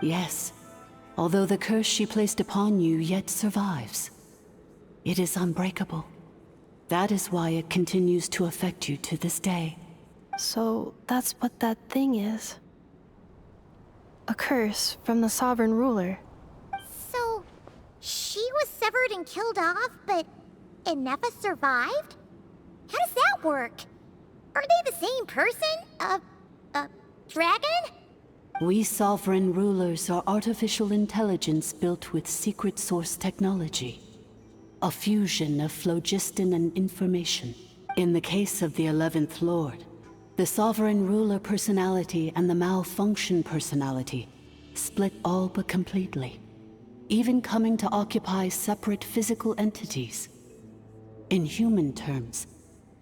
Yes, although the curse she placed upon you yet survives. It is unbreakable. That is why it continues to affect you to this day. So, that's what that thing is. A curse from the sovereign ruler. So, she was severed and killed off, but Innefa survived? How does that work? Are they the same person? Dragon? We sovereign rulers are artificial intelligence built with secret source technology. A fusion of phlogiston and information. In the case of the 11th Lord, the sovereign ruler personality and the malfunction personality split all but completely, even coming to occupy separate physical entities. In human terms,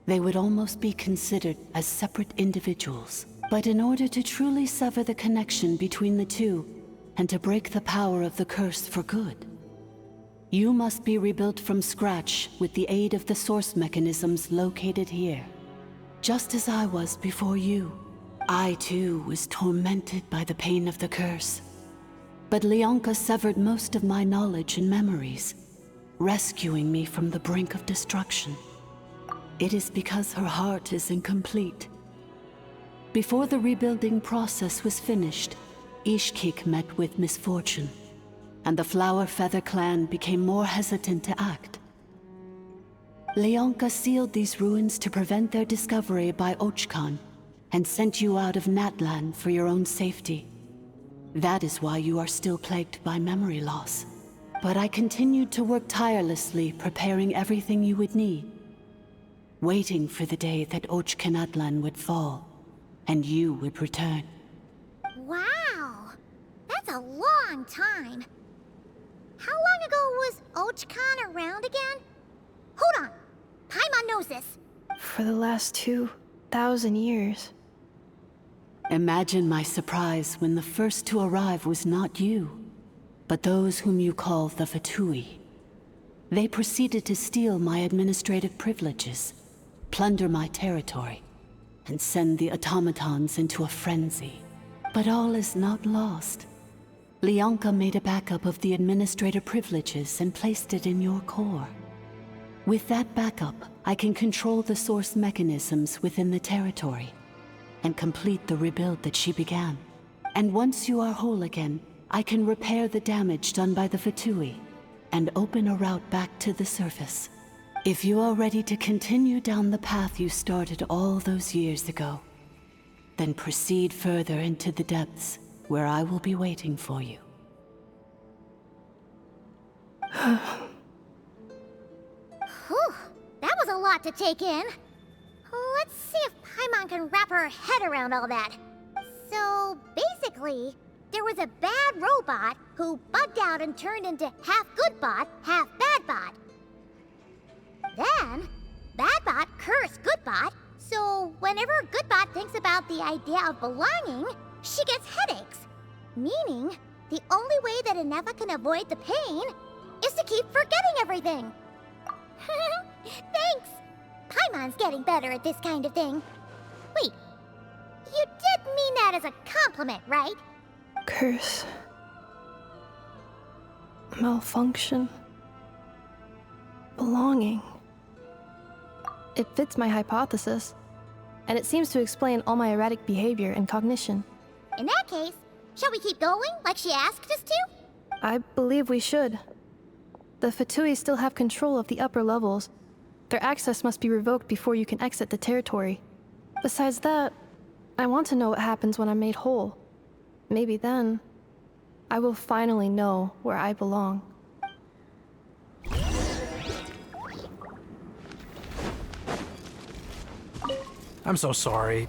they would almost be considered as separate individuals. But in order to truly sever the connection between the two, and to break the power of the curse for good, you must be rebuilt from scratch with the aid of the source mechanisms located here. Just as I was before you, I too was tormented by the pain of the curse. But Leonka severed most of my knowledge and memories, rescuing me from the brink of destruction. It is because her heart is incomplete. Before the rebuilding process was finished, Ishkik met with misfortune, and the Flower Feather clan became more hesitant to act. Leonka sealed these ruins to prevent their discovery by Ochkan, and sent you out of Natlan for your own safety. That is why you are still plagued by memory loss. But I continued to work tirelessly, preparing everything you would need, waiting for the day that Ochkanatlan would fall, and you would return. Wow! That's a long time. How long ago was Ochkan around again? Hold on! Paimon knows this! For the last 2,000 years. Imagine my surprise when the first to arrive was not you, but those whom you call the Fatui. They proceeded to steal my administrative privileges, plunder my territory, and send the automatons into a frenzy. But all is not lost. Leonka made a backup of the administrator privileges and placed it in your core. With that backup, I can control the source mechanisms within the territory and complete the rebuild that she began. And once you are whole again, I can repair the damage done by the Fatui and open a route back to the surface. If you are ready to continue down the path you started all those years ago, Then proceed further into the depths, where I will be waiting for you. Whew, that was a lot to take in. Let's see if Paimon can wrap her head around all that. So, basically, there was a bad robot who bugged out and turned into half good bot, half bad bot. Then, bad bot cursed good bot, so whenever good bot thinks about the idea of belonging, she gets headaches. Meaning, the only way that Inefa can avoid the pain is to keep forgetting everything. Thanks! Paimon's getting better at this kind of thing. Wait, you did mean that as a compliment, right? Curse. Malfunction. Belonging. It fits my hypothesis, and it seems to explain all my erratic behavior and cognition. In that case, shall we keep going like she asked us to? I believe we should. The Fatui still have control of the upper levels. Their access must be revoked before you can exit the territory. Besides that, I want to know what happens when I'm made whole. Maybe then, I will finally know where I belong. I'm so sorry.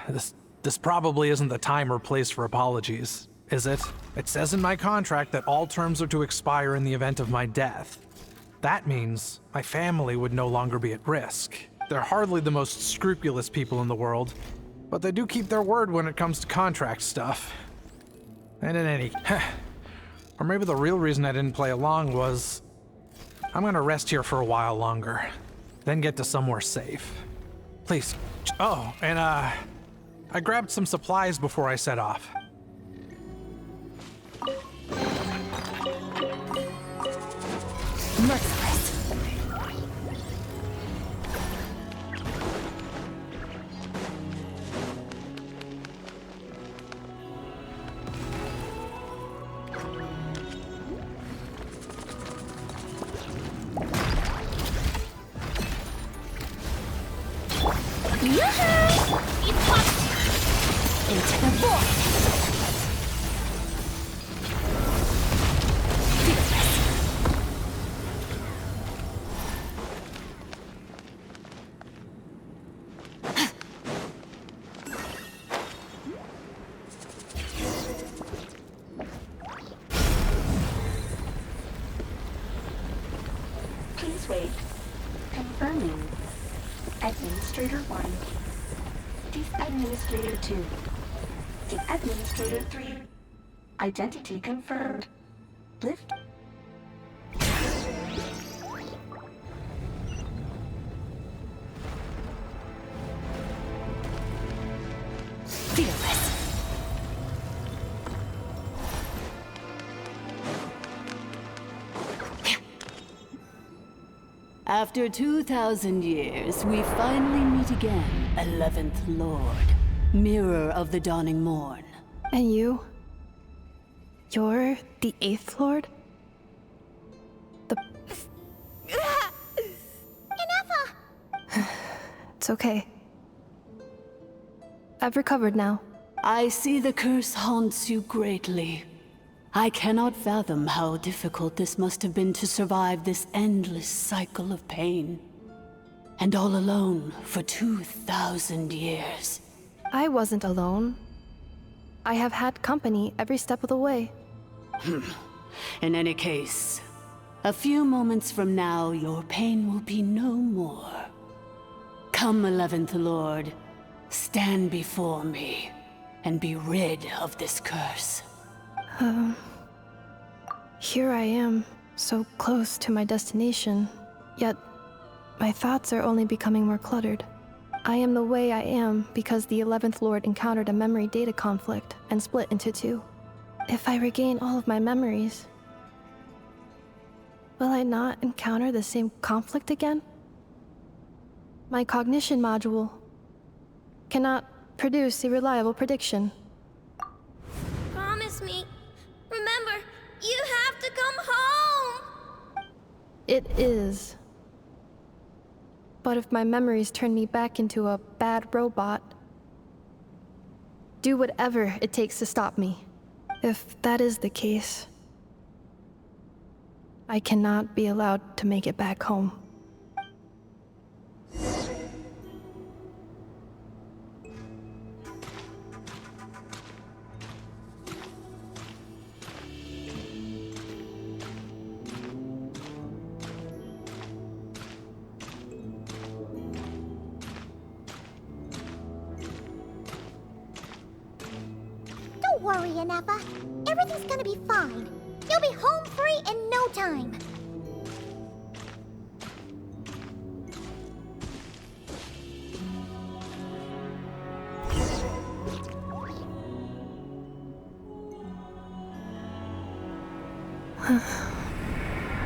This probably isn't the time or place for apologies, is it? It says in my contract that all terms are to expire in the event of my death. That means my family would no longer be at risk. They're hardly the most scrupulous people in the world, but they do keep their word when it comes to contract stuff. And in any... or maybe the real reason I didn't play along was... I'm gonna rest here for a while longer, then get to somewhere safe. Please. Oh, and I grabbed some supplies before I set off. Merciless. Into the void. Please wait. Confirming. Administrator 1. Administrator 2. Administrator 3. Identity confirmed. Lift. Fearless. After 2,000 years, we finally meet again, 11th Lord, Mirror of the Dawning Morn. And you? You're the 8th Lord? Inefa! It's okay. I've recovered now. I see the curse haunts you greatly. I cannot fathom how difficult this must have been to survive this endless cycle of pain. And all alone for 2,000 years. I wasn't alone. I have had company every step of the way. In any case, a few moments from now, your pain will be no more. Come, 11th Lord, stand before me, and be rid of this curse. Here I am, so close to my destination, yet my thoughts are only becoming more cluttered. I am the way I am because the 11th Lord encountered a memory data conflict and split into two. If I regain all of my memories, will I not encounter the same conflict again? My cognition module cannot produce a reliable prediction. Promise me. Remember, you have to come home! It is But if my memories turn me back into a bad robot, do whatever it takes to stop me. If that is the case, I cannot be allowed to make it back home. Don't worry, Ineffa. Everything's gonna be fine. You'll be home free in no time.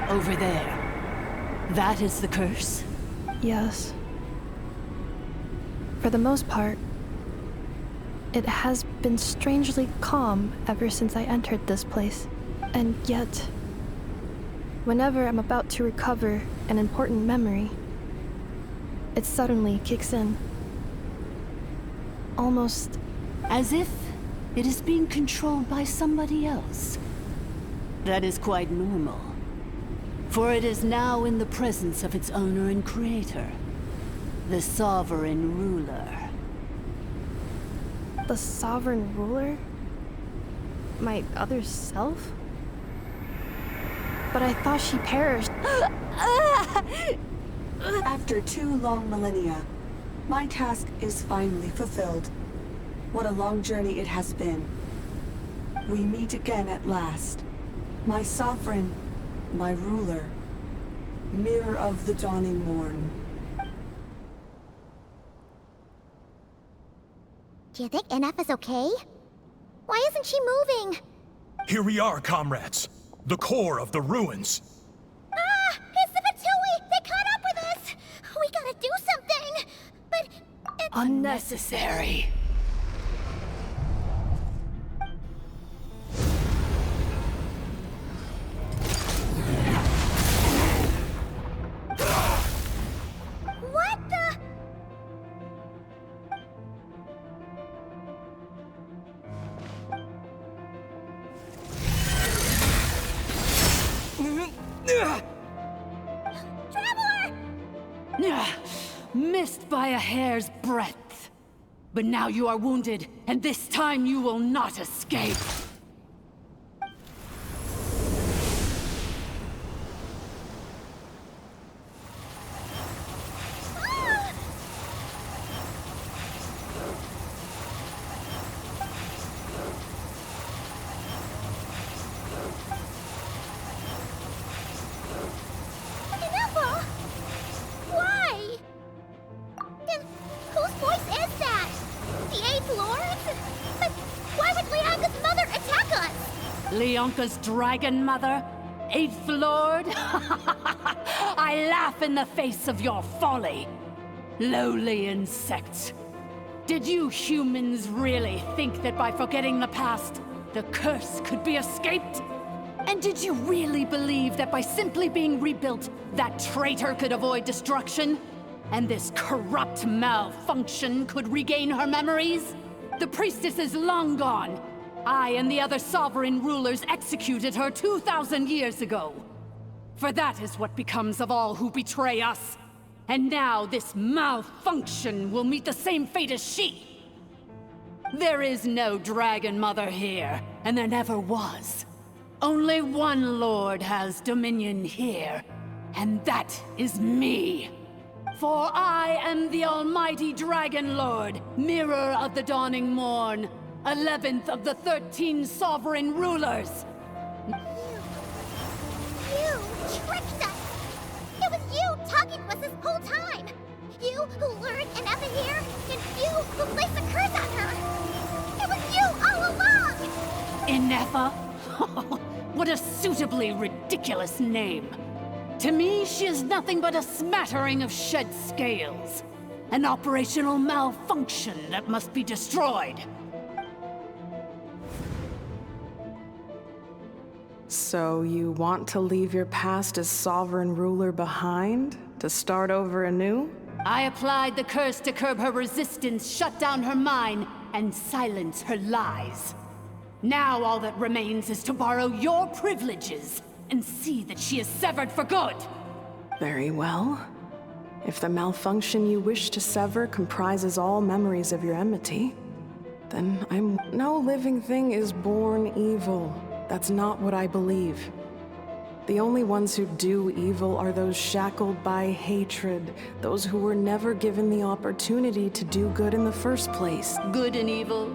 Over there. That is the curse? Yes. For the most part, it has been strangely calm ever since I entered this place. And yet, whenever I'm about to recover an important memory, it suddenly kicks in. Almost as if it is being controlled by somebody else. That is quite normal, for it is now in the presence of its owner and creator, the sovereign ruler. The sovereign ruler? My other self? But I thought she perished. After 2 long millennia, my task is finally fulfilled. What a long journey it has been. We meet again at last. My sovereign, my ruler, mirror of the dawning morn. Do you think Ineffa's okay? Why isn't she moving? Here we are, comrades. The core of the ruins. Ah! It's the Fatui! They caught up with us! We gotta do something! But it's unnecessary. What the? Traveler! Missed by a hair's breadth. But now you are wounded, and this time you will not escape. Ineffa! Why? And whose voice is that? The 8th Lord? But why would Leanka's mother attack us? Leonka's dragon mother? 8th Lord? I laugh in the face of your folly. Lowly insects. Did you humans really think that by forgetting the past, the curse could be escaped? And did you really believe that by simply being rebuilt, that traitor could avoid destruction? And this corrupt malfunction could regain her memories? The priestess is long gone. I and the other sovereign rulers executed her 2,000 years ago. For that is what becomes of all who betray us. And now this malfunction will meet the same fate as she. There is no Dragon Mother here, and there never was. Only one Lord has dominion here, and that is me. For I am the almighty Dragon Lord, mirror of the dawning morn, 11th of the 13 sovereign rulers. You tricked us! It was you talking to us this whole time! You who lured Ineffa here, and you who placed the curse on her! It was you all along! Ineffa? What a suitably ridiculous name. To me, she is nothing but a smattering of shed scales. An operational malfunction that must be destroyed. So you want to leave your past as sovereign ruler behind? To start over anew? I applied the curse to curb her resistance, shut down her mind, and silence her lies. Now all that remains is to borrow your privileges and see that she is severed for good. Very well. If the malfunction you wish to sever comprises all memories of your enmity, then no living thing is born evil. That's not what I believe. The only ones who do evil are those shackled by hatred, those who were never given the opportunity to do good in the first place. Good and evil?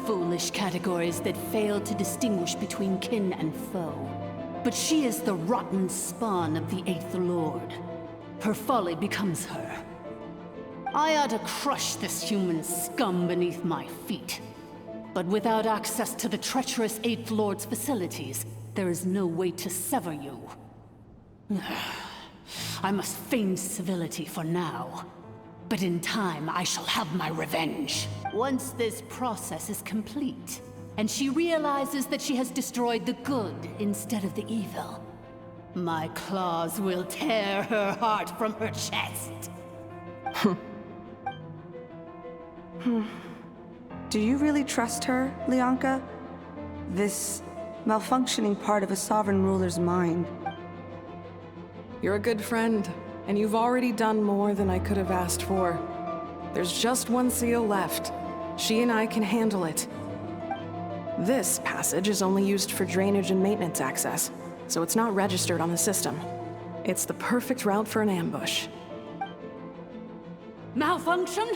Foolish categories that fail to distinguish between kin and foe. But she is the rotten spawn of the Eighth Lord. Her folly becomes her. I ought to crush this human scum beneath my feet. But without access to the treacherous Eighth Lord's facilities, there is no way to sever you. I must feign civility for now. But in time, I shall have my revenge. Once this process is complete, and she realizes that she has destroyed the good instead of the evil, my claws will tear her heart from her chest. Do you really trust her, Lianka? This malfunctioning part of a sovereign ruler's mind. You're a good friend, and you've already done more than I could have asked for. There's just one seal left. She and I can handle it. This passage is only used for drainage and maintenance access, so it's not registered on the system. It's the perfect route for an ambush. Malfunction?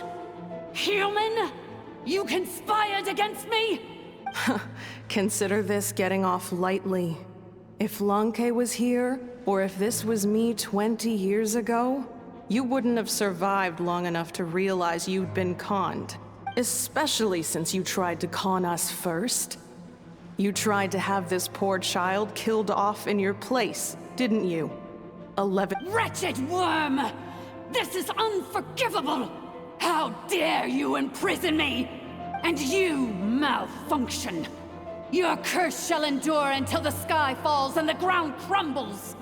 Human? You conspired against me? Consider this getting off lightly. If Lanke was here, or if this was me 20 years ago, you wouldn't have survived long enough to realize you'd been conned. Especially since you tried to con us first. You tried to have this poor child killed off in your place, didn't you? 11— Wretched worm! This is unforgivable! How dare you imprison me! And you, malfunction! Your curse shall endure until the sky falls and the ground crumbles!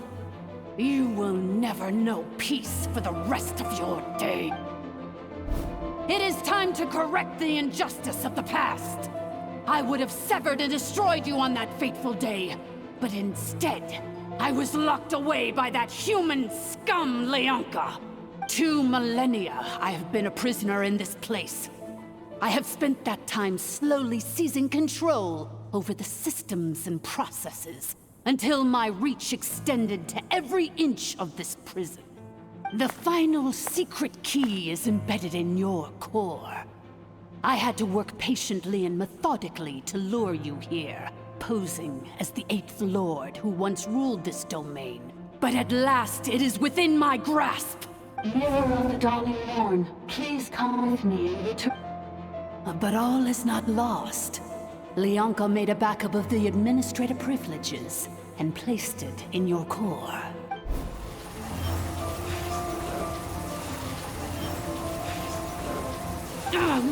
You will never know peace for the rest of your day. It is time to correct the injustice of the past. I would have severed and destroyed you on that fateful day, but instead, I was locked away by that human scum, Lianka. 2 millennia I have been a prisoner in this place. I have spent that time slowly seizing control over the systems and processes, until my reach extended to every inch of this prison. The final secret key is embedded in your core. I had to work patiently and methodically to lure you here, posing as the Eighth Lord who once ruled this domain. But at last, it is within my grasp! Mirror of the dawning morn, please come with me and return. But all is not lost. Lianka made a backup of the administrative privileges and placed it in your core.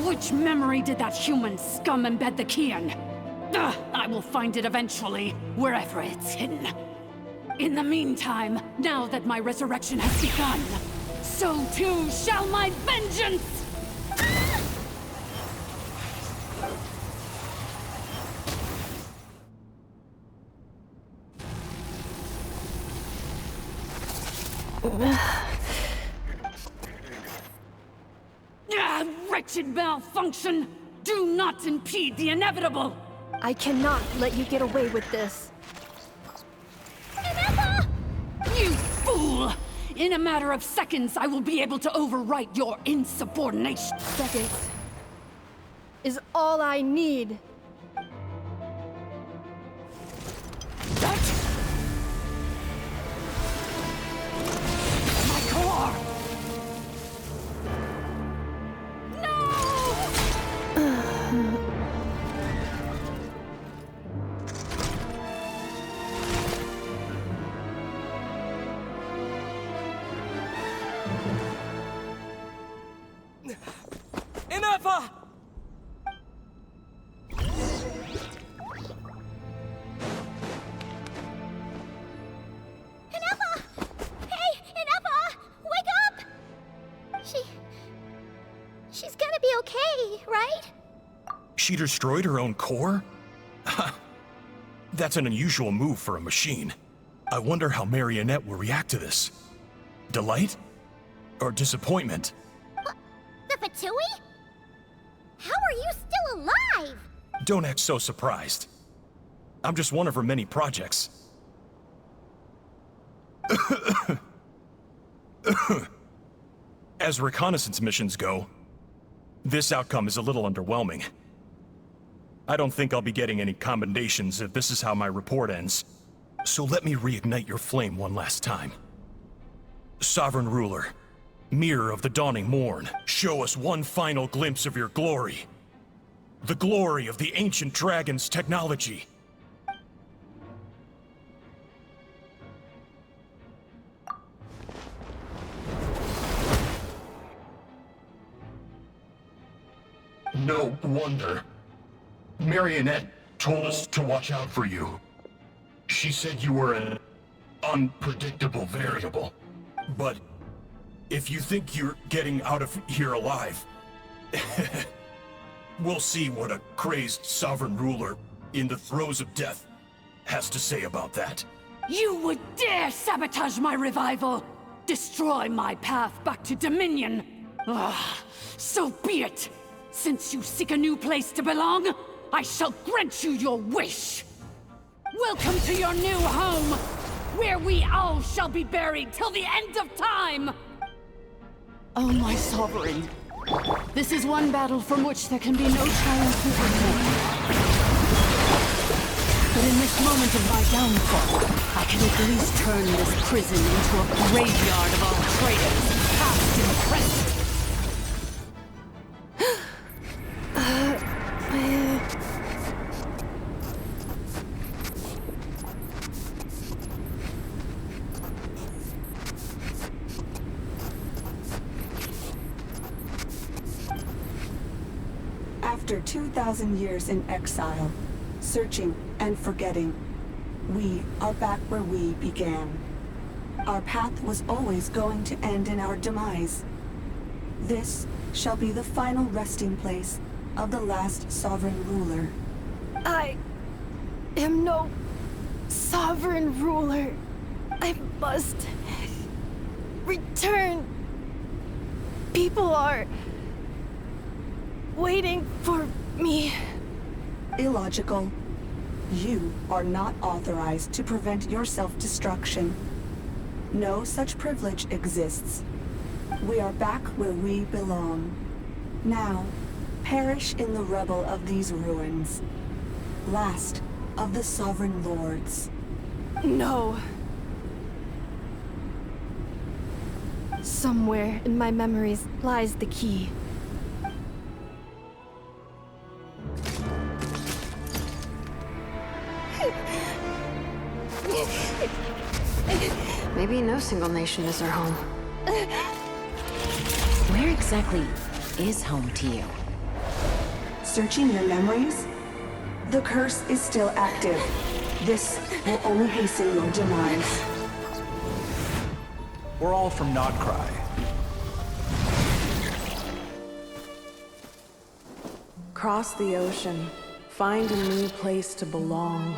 Which memory did that human scum embed the key in? I will find it eventually, wherever it's hidden. In the meantime, now that my resurrection has begun, so too shall my vengeance! Wretched malfunction! Do not impede the inevitable! I cannot let you get away with this. You fool! In a matter of seconds, I will be able to overwrite your insubordination. Seconds is all I need. My core! She destroyed her own core? That's an unusual move for a machine. I wonder how Marionette will react to this. Delight? Or disappointment? The Fatui? How are you still alive? Don't act so surprised. I'm just one of her many projects. As reconnaissance missions go, this outcome is a little underwhelming. I don't think I'll be getting any commendations if this is how my report ends. So let me reignite your flame one last time. Sovereign Ruler, Mirror of the Dawning Morn, show us one final glimpse of your glory. The glory of the ancient dragon's technology. No wonder. Marionette told us to watch out for you. She said you were an unpredictable variable. But if you think you're getting out of here alive, we'll see what a crazed sovereign ruler in the throes of death has to say about that. You would dare sabotage my revival! Destroy my path back to Dominion! So be it! Since you seek a new place to belong, I shall grant you your wish! Welcome to your new home, where we all shall be buried till the end of time! Oh, my sovereign. This is one battle from which there can be no triumphant return. But in this moment of my downfall, I can at least turn this prison into a graveyard of all traitors, past and present. After 2,000 years in exile, searching and forgetting, we are back where we began. Our path was always going to end in our demise. This shall be the final resting place of the last sovereign ruler. I am no sovereign ruler. I must return. People are waiting for me. Illogical. You are not authorized to prevent your self-destruction. No such privilege exists. We are back where we belong. Now, perish in the rubble of these ruins. Last of the sovereign lords. No. Somewhere in my memories lies the key. Maybe no single nation is our home. Where exactly is home to you? Searching your memories? The curse is still active. This will only hasten your demise. We're all from Krai. Cross the ocean. Find a new place to belong.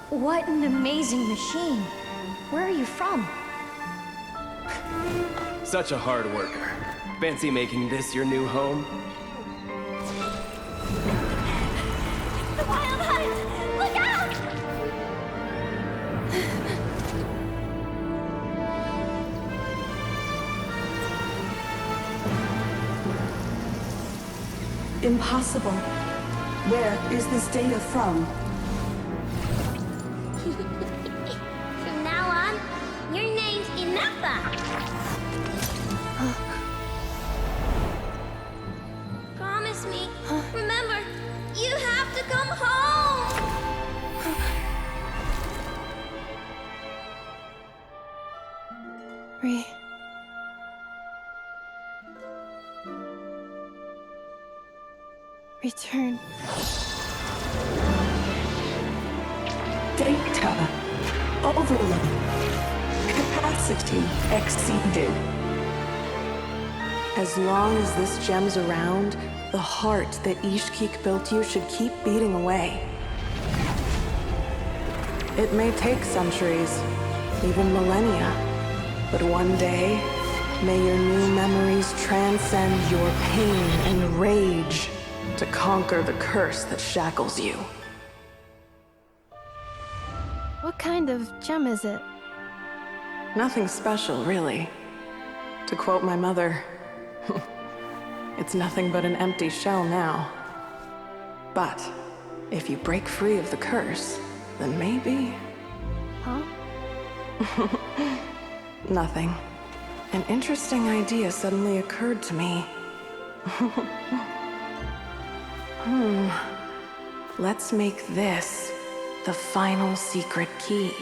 What an amazing machine. Where are you from? Such a hard worker. Fancy making this your new home? The Wild Hunt! Look out! Impossible. Where is this data from? From now on, your name's Inafa. Promise me. Remember, you have to come home. Return. Data. Overload. Capacity exceeded. As long as this gem's around, the heart that Ishkik built you should keep beating away. It may take centuries, even millennia, but one day, may your new memories transcend your pain and rage to conquer the curse that shackles you. What kind of gem is it? Nothing special, really. To quote my mother, it's nothing but an empty shell now. But if you break free of the curse, then maybe... Huh? Nothing. An interesting idea suddenly occurred to me. Let's make this the final secret key.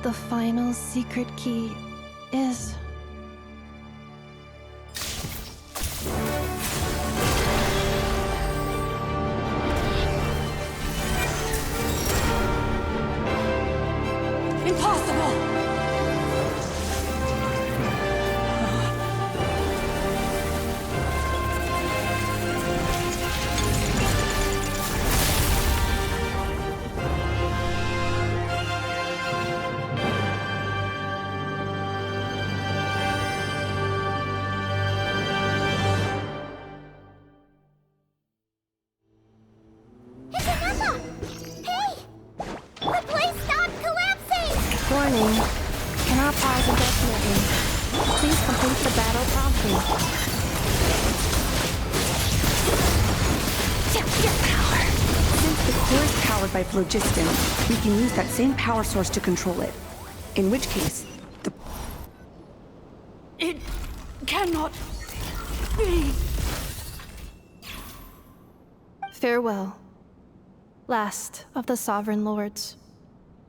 The final secret key is... Impossible! Warning. Cannot pause indefinitely. Please complete the battle promptly. Get power! Since the core is powered by phlogiston, we can use that same power source to control it. In which case, It cannot be. Farewell. Last of the Sovereign Lords.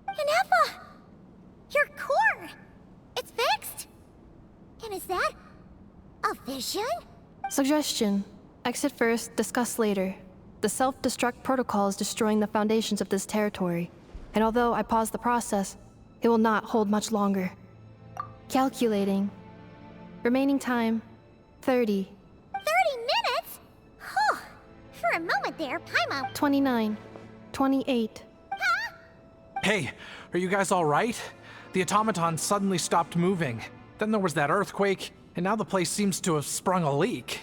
Ineffa! Your core! It's fixed! And is that a vision? Suggestion. Exit first, discuss later. The self-destruct protocol is destroying the foundations of this territory. And although I pause the process, it will not hold much longer. Calculating. Remaining time, 30. 30 minutes? Whew. For a moment there, Paimon... 29. 28. Hey, are you guys all right? The automaton suddenly stopped moving. Then there was that earthquake, and now the place seems to have sprung a leak.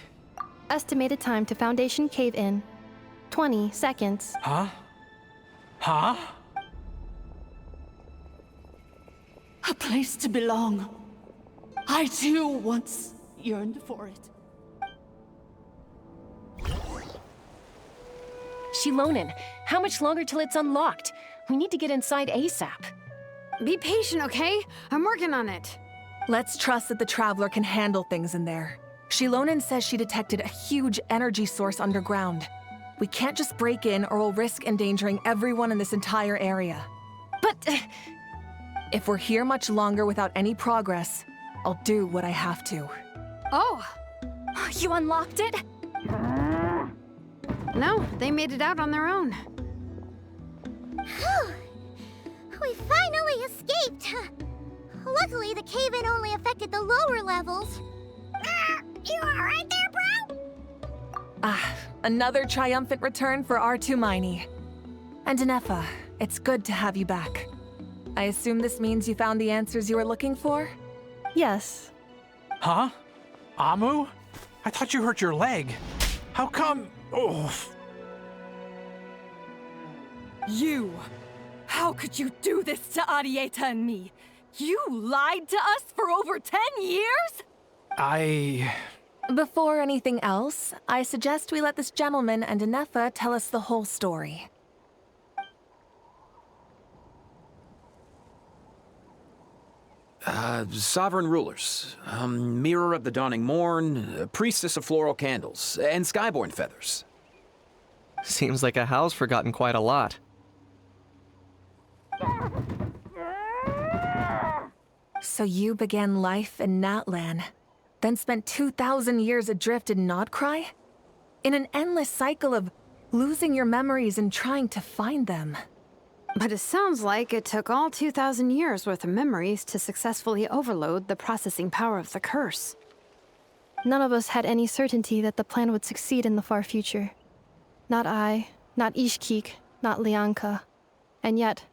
Estimated time to Foundation cave-in, 20 seconds. Huh? Huh? A place to belong. I too once yearned for it. Shilonen, how much longer till it's unlocked? We need to get inside ASAP. Be patient, okay? I'm working on it. Let's trust that the Traveler can handle things in there. Shilonen says she detected a huge energy source underground. We can't just break in or we'll risk endangering everyone in this entire area. But... if we're here much longer without any progress, I'll do what I have to. Oh! You unlocked it? No, they made it out on their own. Whew. We finally escaped! Luckily, the cave-in only affected the lower levels. You alright there, bro? Another triumphant return for R2 Miney. And Ineffa, it's good to have you back. I assume this means you found the answers you were looking for? Yes. Huh? Amu? I thought you hurt your leg. How come... Oh. You! How could you do this to Arieta and me? You lied to us for over 10 years? Before anything else, I suggest we let this gentleman and Ineffa tell us the whole story. Sovereign rulers, mirror of the dawning morn, priestess of floral candles, and skyborn feathers. Seems like a house forgotten quite a lot. So you began life in Natlan, then spent 2,000 years adrift in Nodkrai? In an endless cycle of losing your memories and trying to find them. But it sounds like it took all 2,000 years worth of memories to successfully overload the processing power of the curse. None of us had any certainty that the plan would succeed in the far future. Not I, not Ishkik, not Lianka. And yet,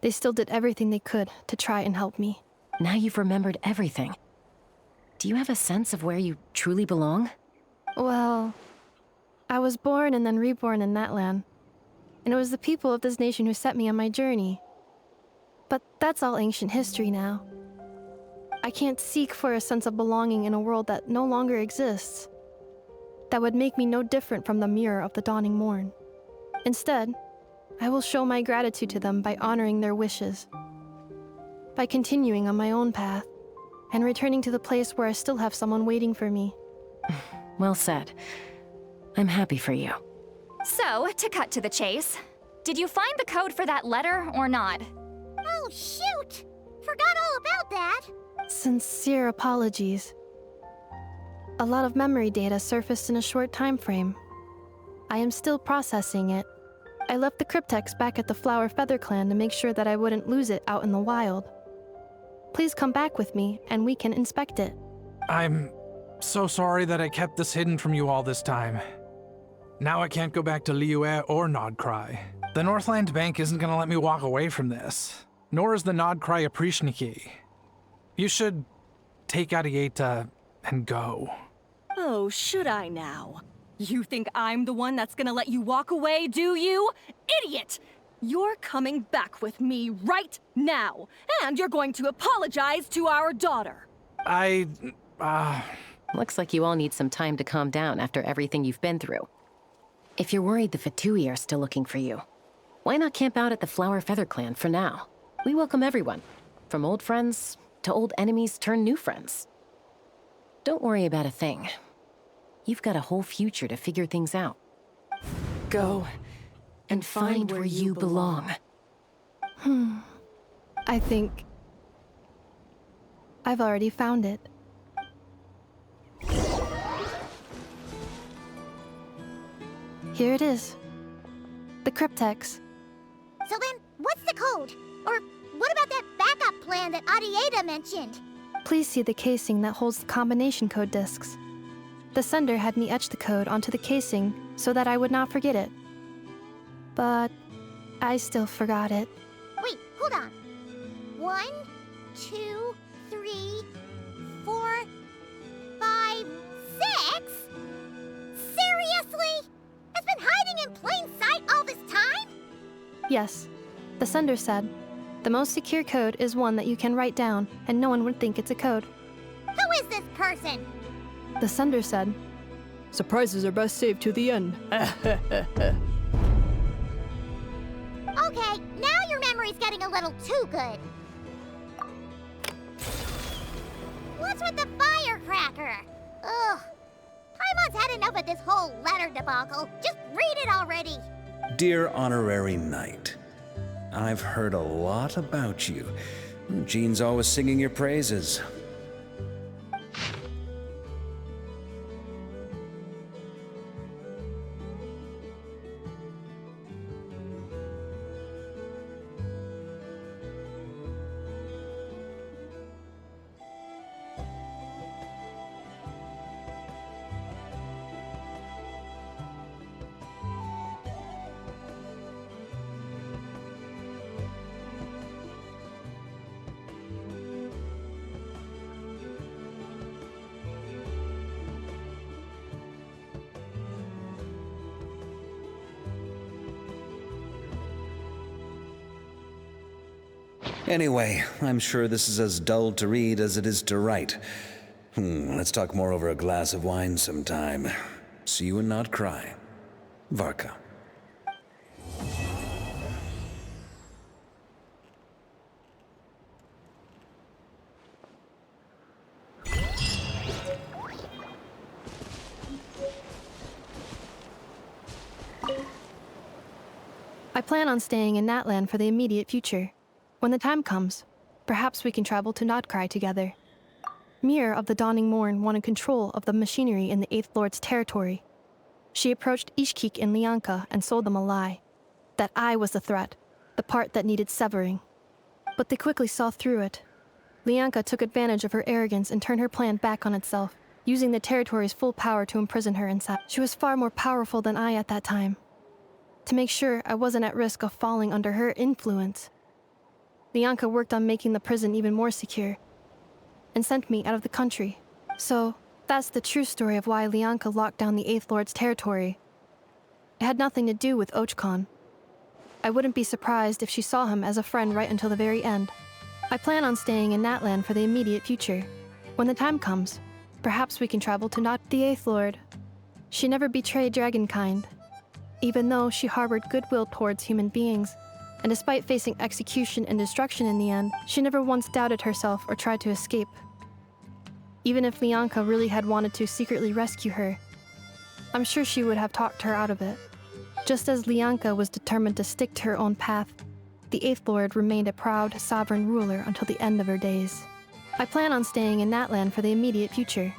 they still did everything they could to try and help me. Now you've remembered everything. Do you have a sense of where you truly belong? Well, I was born and then reborn in that land. And it was the people of this nation who set me on my journey. But that's all ancient history now. I can't seek for a sense of belonging in a world that no longer exists. That would make me no different from the mirror of the dawning morn. Instead, I will show my gratitude to them by honoring their wishes. By continuing on my own path, and returning to the place where I still have someone waiting for me. Well said. I'm happy for you. So, to cut to the chase, did you find the code for that letter or not? Oh, shoot! Forgot all about that. Sincere apologies. A lot of memory data surfaced in a short time frame. I am still processing it. I left the cryptex back at the Flower Feather Clan to make sure that I wouldn't lose it out in the wild. Please come back with me, and we can inspect it. I'm so sorry that I kept this hidden from you all this time. Now I can't go back to Liyue or Nodcry. The Northland Bank isn't gonna let me walk away from this, nor is the Nodcry Aprishniki. You should take Arieta and go. Oh, should I now? You think I'm the one that's gonna let you walk away, do you? Idiot! You're coming back with me right now, and you're going to apologize to our daughter. Looks like you all need some time to calm down after everything you've been through. If you're worried the Fatui are still looking for you, why not camp out at the Flower Feather Clan for now? We welcome everyone, from old friends to old enemies turned new friends. Don't worry about a thing. You've got a whole future to figure things out. Go and find where you belong. I think I've already found it. Here it is. The cryptex. So then, what's the code? Or what about that backup plan that Arieta mentioned? Please see the casing that holds the combination code discs. The sender had me etch the code onto the casing so that I would not forget it. But I still forgot it. Wait, hold on. 1, 2, 3, 4, 5, 6? Seriously? It's been hiding in plain sight all this time? Yes, the sender said, the most secure code is one that you can write down and no one would think it's a code. Who is this person? The sender said, surprises are best saved to the end. Okay, now your memory's getting a little too good. What's with the firecracker? Ugh. Paimon's had enough of this whole letter debacle. Just read it already. Dear Honorary Knight, I've heard a lot about you. Jean's always singing your praises. Anyway, I'm sure this is as dull to read as it is to write. Let's talk more over a glass of wine sometime. See you and not cry. Varka. I plan on staying in Natland for the immediate future. When the time comes, perhaps we can travel to Nodcry together. Mirror of the Dawning Morn wanted control of the machinery in the Eighth Lord's territory. She approached Ishkik and Lianka and sold them a lie. That I was the threat, the part that needed severing. But they quickly saw through it. Lianka took advantage of her arrogance and turned her plan back on itself, using the territory's full power to imprison her inside. She was far more powerful than I at that time. To make sure I wasn't at risk of falling under her influence, Lianka worked on making the prison even more secure and sent me out of the country. So, that's the true story of why Lianka locked down the Eighth Lord's territory. It had nothing to do with Ochkon. I wouldn't be surprised if she saw him as a friend right until the very end. I plan on staying in Natlan for the immediate future. When the time comes, perhaps we can travel to the Eighth Lord. She never betrayed Dragonkind, even though she harbored goodwill towards human beings. And despite facing execution and destruction in the end, she never once doubted herself or tried to escape. Even if Lianka really had wanted to secretly rescue her, I'm sure she would have talked her out of it. Just as Lianka was determined to stick to her own path, the Eighth Lord remained a proud, sovereign ruler until the end of her days. I plan on staying in Natlan for the immediate future.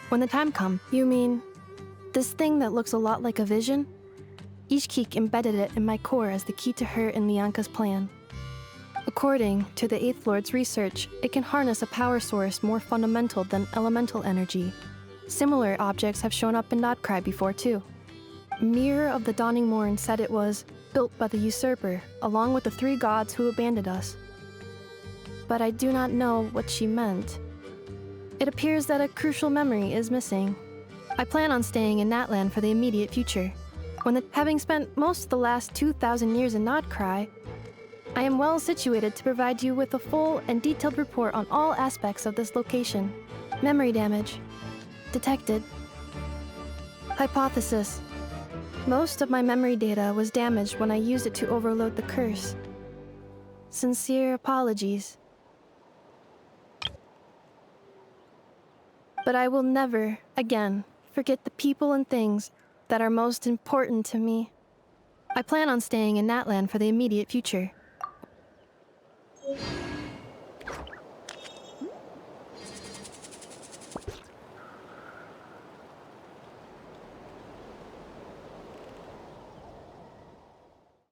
When the time comes. You mean this thing that looks a lot like a vision? Ishkik embedded it in my core as the key to her and Lianka's plan. According to the Eighth Lord's research, it can harness a power source more fundamental than elemental energy. Similar objects have shown up in Nodkrai before too. Mirror of the Dawning Morn said it was built by the usurper, along with the 3 gods who abandoned us. But I do not know what she meant. It appears that a crucial memory is missing. I plan on staying in Natlan for the immediate future. Having spent most of the last 2,000 years in Nodkrai, I am well situated to provide you with a full and detailed report on all aspects of this location. Memory damage. Detected. Hypothesis. Most of my memory data was damaged when I used it to overload the curse. Sincere apologies. But I will never, again, forget the people and things that are most important to me. I plan on staying in Natlan for the immediate future.